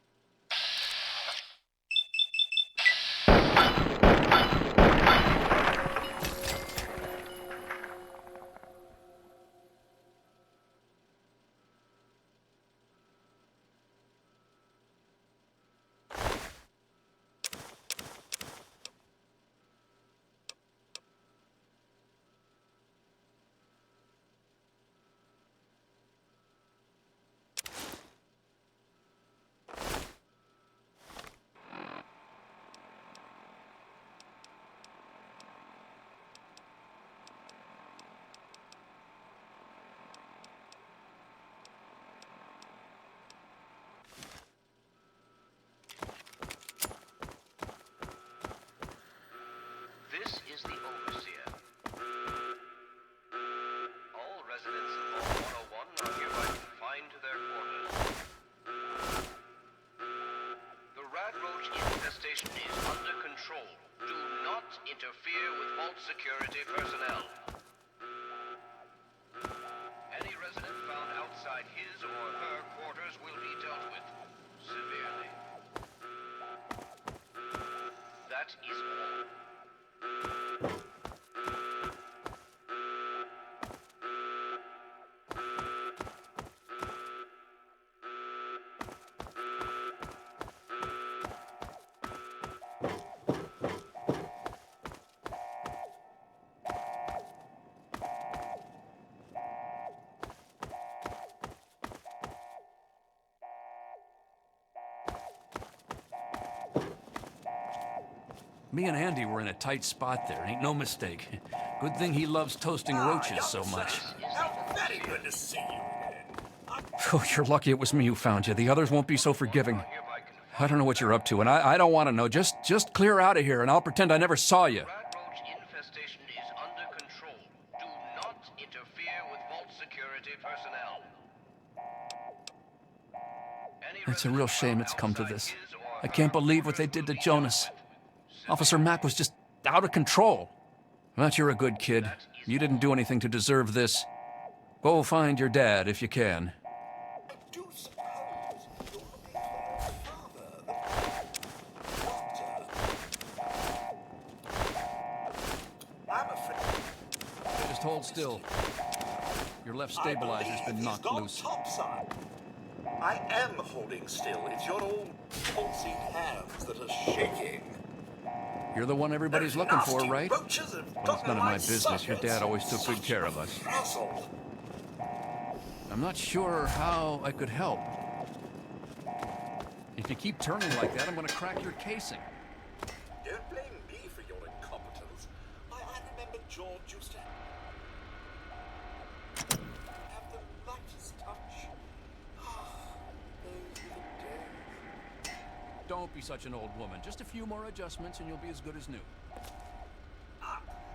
Speaker 19: vault security personnel. Any resident found outside his or her quarters will be dealt with severely. That is all.
Speaker 5: Me and Andy were in a tight spot there, ain't no mistake. Good thing he loves toasting roaches so much.
Speaker 18: Very good to see you again.
Speaker 5: Oh, you're lucky it was me who found you. The others won't be so forgiving. I don't know what you're up to, and I don't want to know. Just clear out of here, and I'll pretend I never saw you.
Speaker 19: Rat roach infestation is under control. Do not interfere with vault security personnel.
Speaker 5: It's a real shame it's come to this. I can't believe what they did to Jonas. Officer Mack was just out of control. But you're a good kid. You didn't do anything to deserve this. Go find your dad if you can. Just hold still. Your left stabilizer's been knocked loose.
Speaker 18: Topside. I am holding still. It's your old palsied hands that are shaking.
Speaker 5: You're the one everybody's looking for, right? Well, it's none of my business. Your dad always took good care of us. I'm not sure how I could help. If you keep turning like that, I'm going to crack your casing.
Speaker 18: Don't blame me for your incompetence. I remember George used to have the lightest touch. Those were the days.
Speaker 5: Don't be such an old woman. Just a few more adjustments and you'll be as good as new.
Speaker 18: Do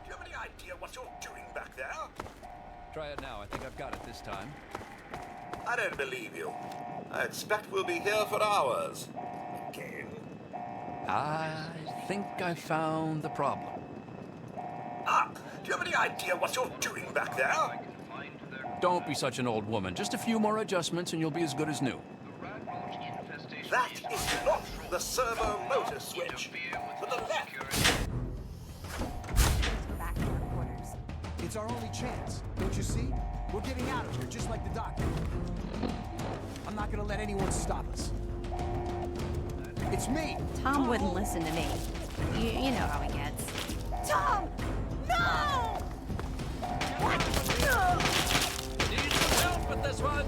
Speaker 18: you have any idea what you're doing back there?
Speaker 5: Try it now. I think I've got it this time.
Speaker 18: I don't believe you. I expect we'll be here for hours. Again?
Speaker 5: I think I found the problem.
Speaker 18: Do you have any idea what you're doing back there?
Speaker 5: Don't be such an old woman. Just a few more adjustments and you'll be as good as new.
Speaker 18: That is not the servo motor switch. To the left.
Speaker 20: Back to our quarters.
Speaker 17: It's our only chance. Don't you see? We're getting out of here, just like the doctor. I'm not gonna let anyone stop us. It's me!
Speaker 20: Tom wouldn't listen to me. You know how he gets. Tom! No! No!
Speaker 5: Need some help with this one?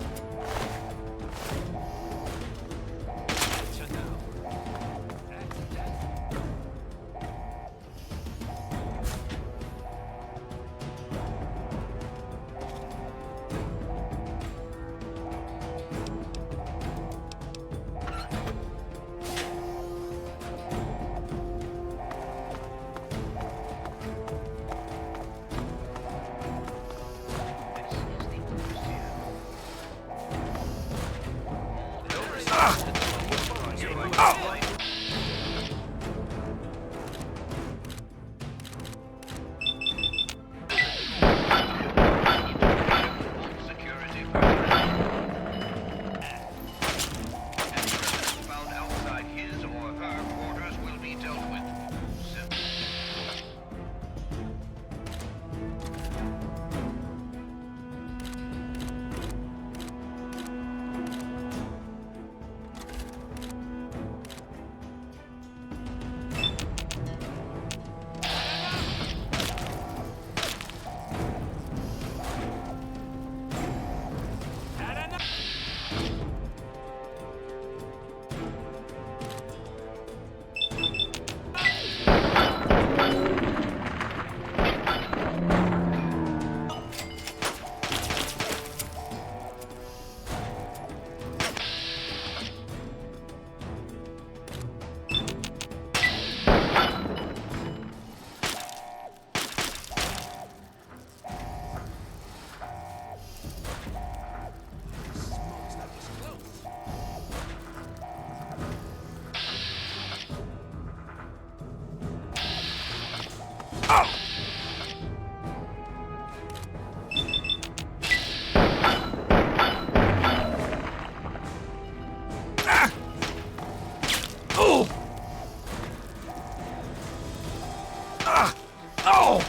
Speaker 17: Oh!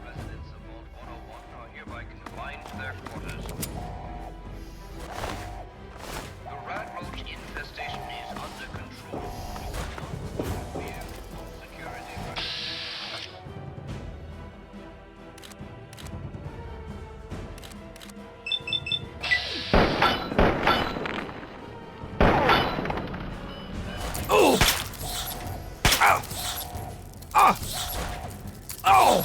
Speaker 19: Residents of Vault 101 are hereby confined to their quarters. The rat roach infestation is under control. Do not interfere with security personnel.
Speaker 17: Oh! Ow! Ah! Oh!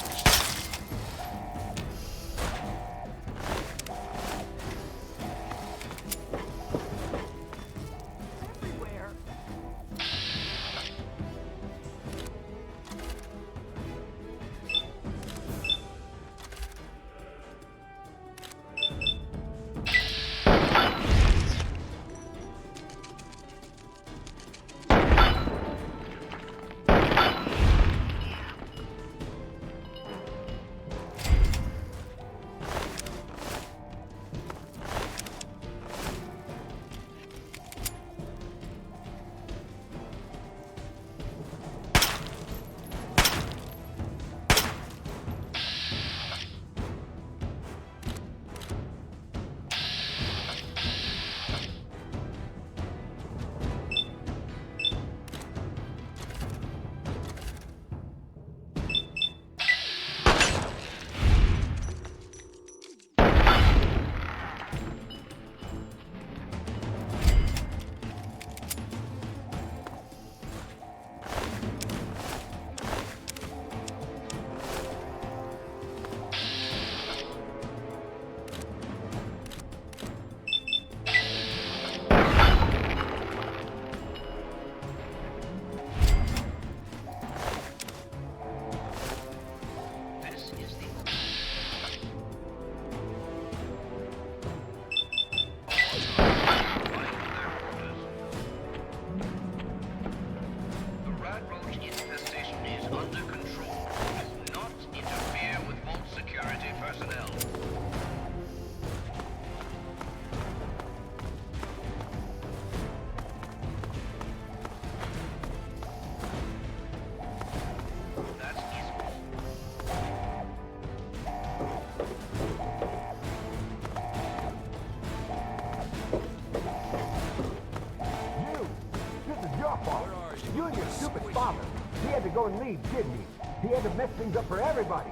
Speaker 21: You and your stupid father. He had to go and leave, didn't he? He had to mess things up for everybody.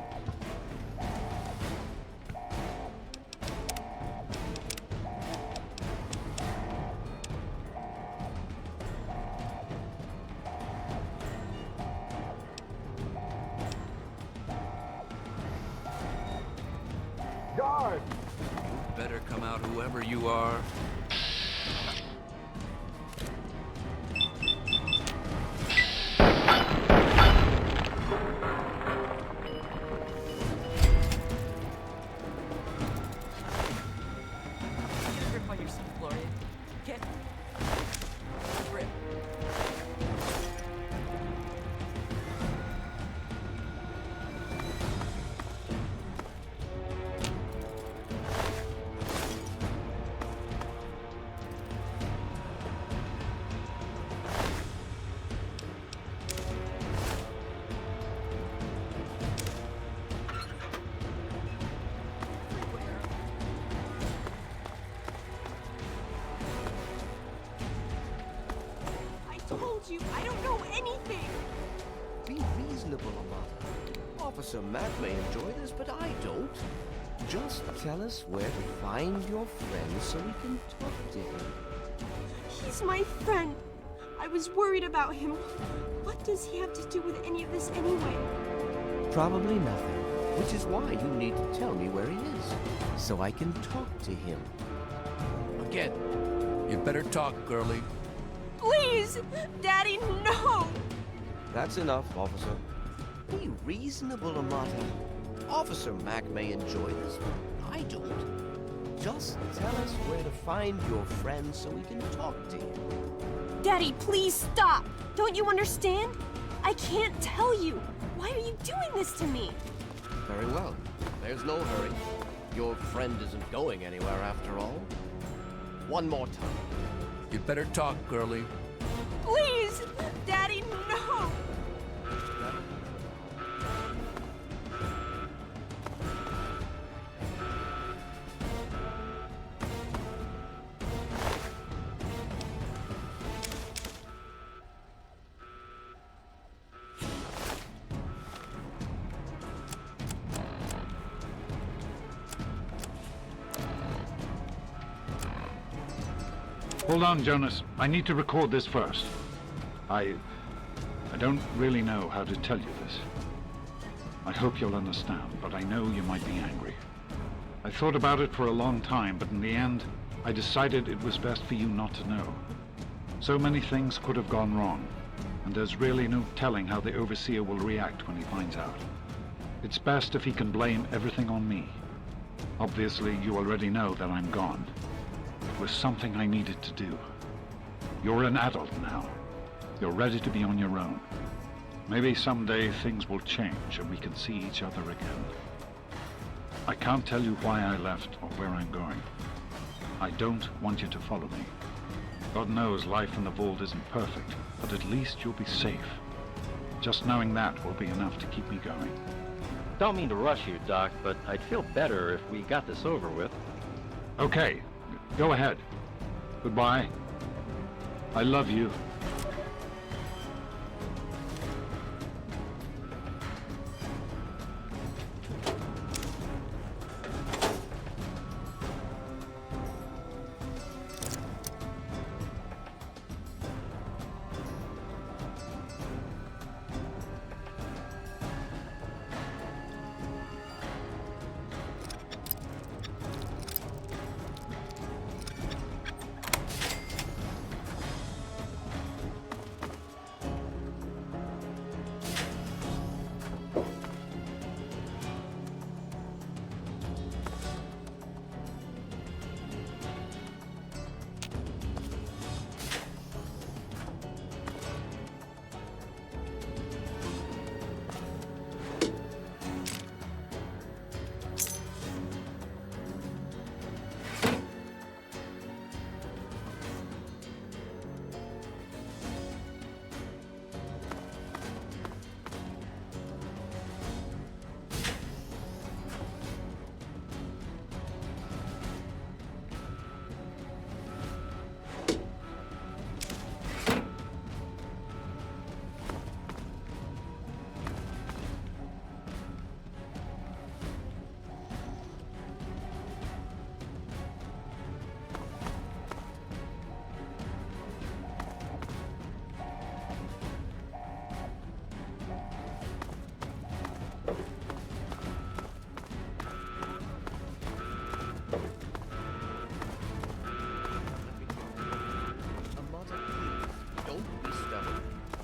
Speaker 21: Guard!
Speaker 16: Better come out, whoever you are.
Speaker 22: You, I don't know anything.
Speaker 6: Be reasonable, Amata. Officer Matt may enjoy this, but I don't.
Speaker 1: Just tell us where to find your friend so we can talk to him.
Speaker 9: He's my friend. I was worried about him. What does he have to do with any of this anyway?
Speaker 1: Probably nothing, which is why you need to tell me where he is, so I can talk to him.
Speaker 10: Again, you better talk, girlie.
Speaker 9: Please! Daddy, no!
Speaker 1: That's enough, officer. Be reasonable, Amata. Officer Mack may enjoy this, but I don't. Just tell us where to find your friend so we can talk to him.
Speaker 9: Daddy, please stop! Don't you understand? I can't tell you. Why are you doing this to me?
Speaker 1: Very well. There's no hurry. Your friend isn't going anywhere after all. One more time.
Speaker 10: You better talk, girlie.
Speaker 9: Please! Daddy, no!
Speaker 2: Hold on, Jonas. I need to record this first. I don't really know how to tell you this. I hope you'll understand, but I know you might be angry. I thought about it for a long time, but in the end, I decided it was best for you not to know. So many things could have gone wrong, and there's really no telling how the Overseer will react when he finds out. It's best if he can blame everything on me. Obviously, you already know that I'm gone. It was something I needed to do. You're an adult now. You're ready to be on your own. Maybe someday things will change and we can see each other again. I can't tell you why I left or where I'm going. I don't want you to follow me. God knows life in the vault isn't perfect, but at least you'll be safe. Just knowing that will be enough to keep me going.
Speaker 23: Don't mean to rush you, Doc, but I'd feel better if we got this over with.
Speaker 2: Okay, go ahead. Goodbye. I love you.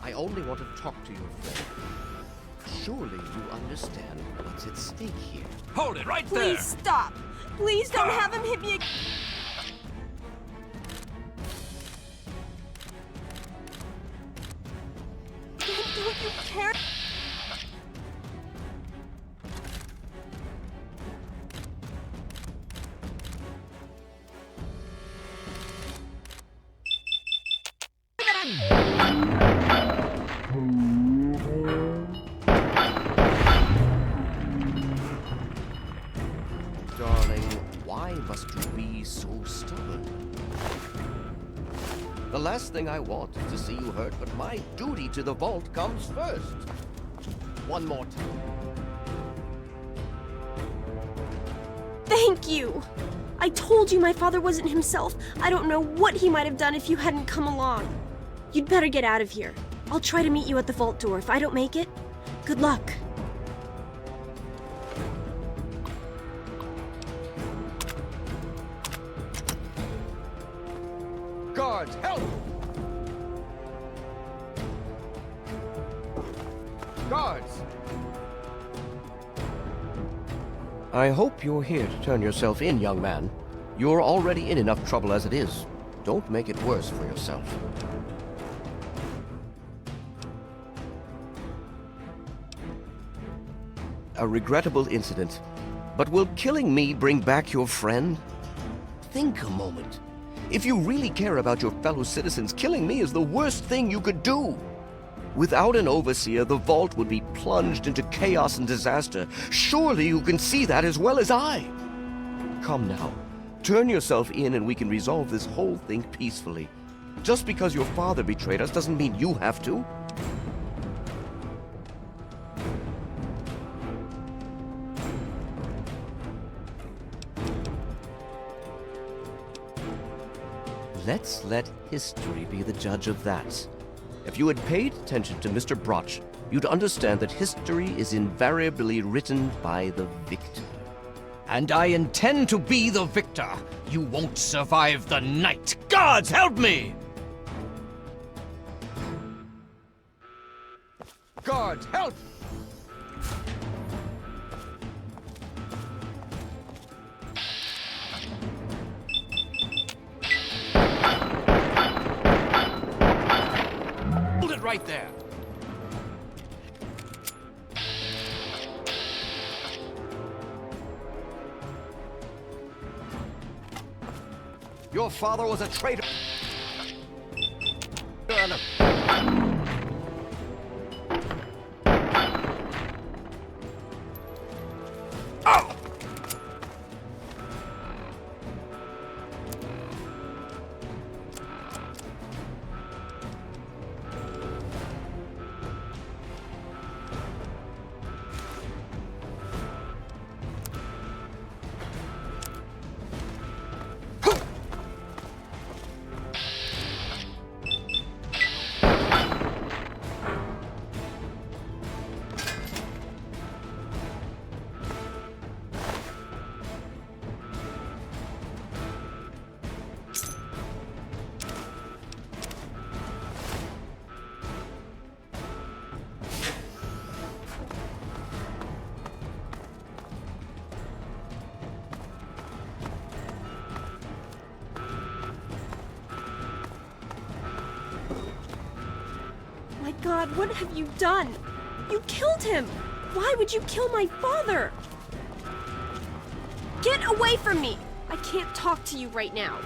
Speaker 1: I only want to talk to your friend. Surely you understand what's at stake here.
Speaker 10: Hold it right there!
Speaker 9: Please stop! Please don't have him hit me again! Don't you care?
Speaker 1: Darling, why must you be so stubborn? The last thing I want is to see you hurt, but my duty to the vault comes first. One more time.
Speaker 9: Thank you! I told you my father wasn't himself. I don't know what he might have done if you hadn't come along. You'd better get out of here. I'll try to meet you at the vault door. If I don't make it, good luck.
Speaker 10: Guards, help! Guards!
Speaker 1: I hope you're here to turn yourself in, young man. You're already in enough trouble as it is. Don't make it worse for yourself. A regrettable incident. But will killing me bring back your friend? Think a moment. If you really care about your fellow citizens, killing me is the worst thing you could do. Without an overseer, the vault would be plunged into chaos and disaster. Surely you can see that as well as I. Come now. Turn yourself in and we can resolve this whole thing peacefully. Just because your father betrayed us doesn't mean you have to. Let's let history be the judge of that. If you had paid attention to Mr. Broch, you'd understand that history is invariably written by the victor.
Speaker 3: And I intend to be the victor. You won't survive the night. Guards, help me!
Speaker 10: Guards, help!
Speaker 3: Hold it right there.
Speaker 1: Your father was a traitor.
Speaker 9: My God, what have you done? You killed him! Why would you kill my father? Get away from me! I can't talk to you right now.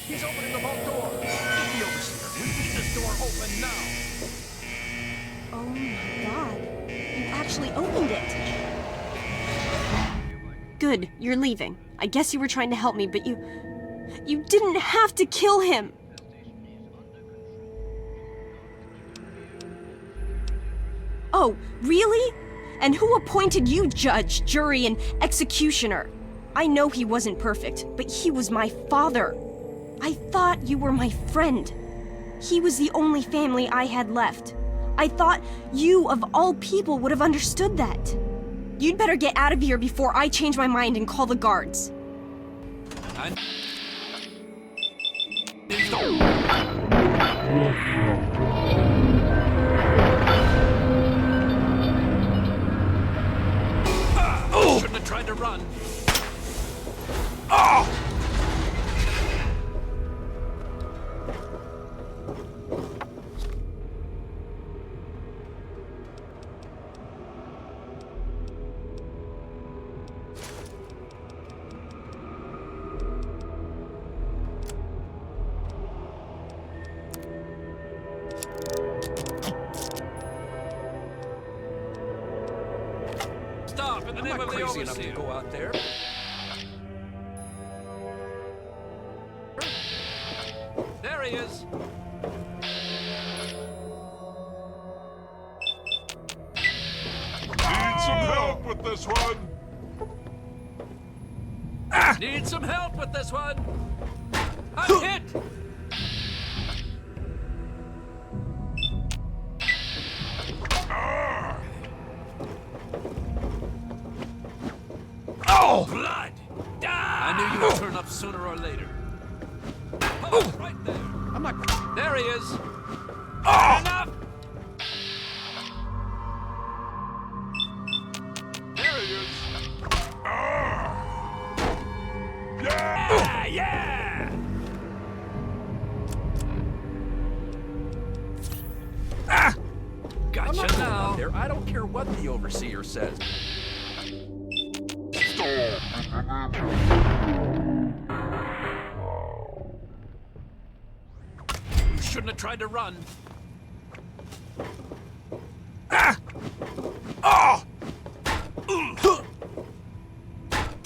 Speaker 10: He's opening the vault door. Get the overseer. We need this door open now.
Speaker 9: Oh my god. You actually opened it. Good, you're leaving. I guess you were trying to help me, but you didn't have to kill him. Oh, really? And who appointed you judge, jury, and executioner? I know he wasn't perfect, but he was my father. I thought you were my friend. He was the only family I had left. I thought you, of all people, would have understood that. You'd better get out of here before I change my mind and call the guards.
Speaker 10: Shouldn't have tried to run. Oh! Stop! In the name of the overseer. Enough to go out there. There he is.
Speaker 7: Need some help with this one.
Speaker 10: Need some help with this one. I'm hit. Oh, blood! I knew you would turn up sooner or later. Oh, right there. I'm not. There he is. Oh. Enough.
Speaker 7: There he is.
Speaker 10: Yeah, yeah. Gotcha now. There. I don't care what the overseer says. You shouldn't have tried to run. Ah! Oh!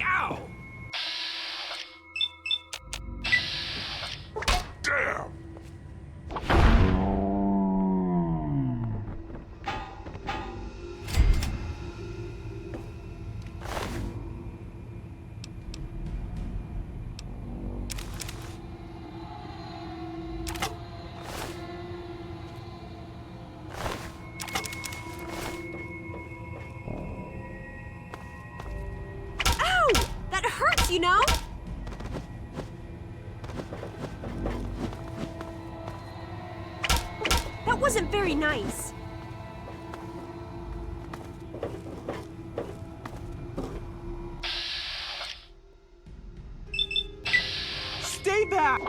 Speaker 10: Ow!
Speaker 7: Damn!
Speaker 9: You know? That wasn't very nice.
Speaker 10: Stay back!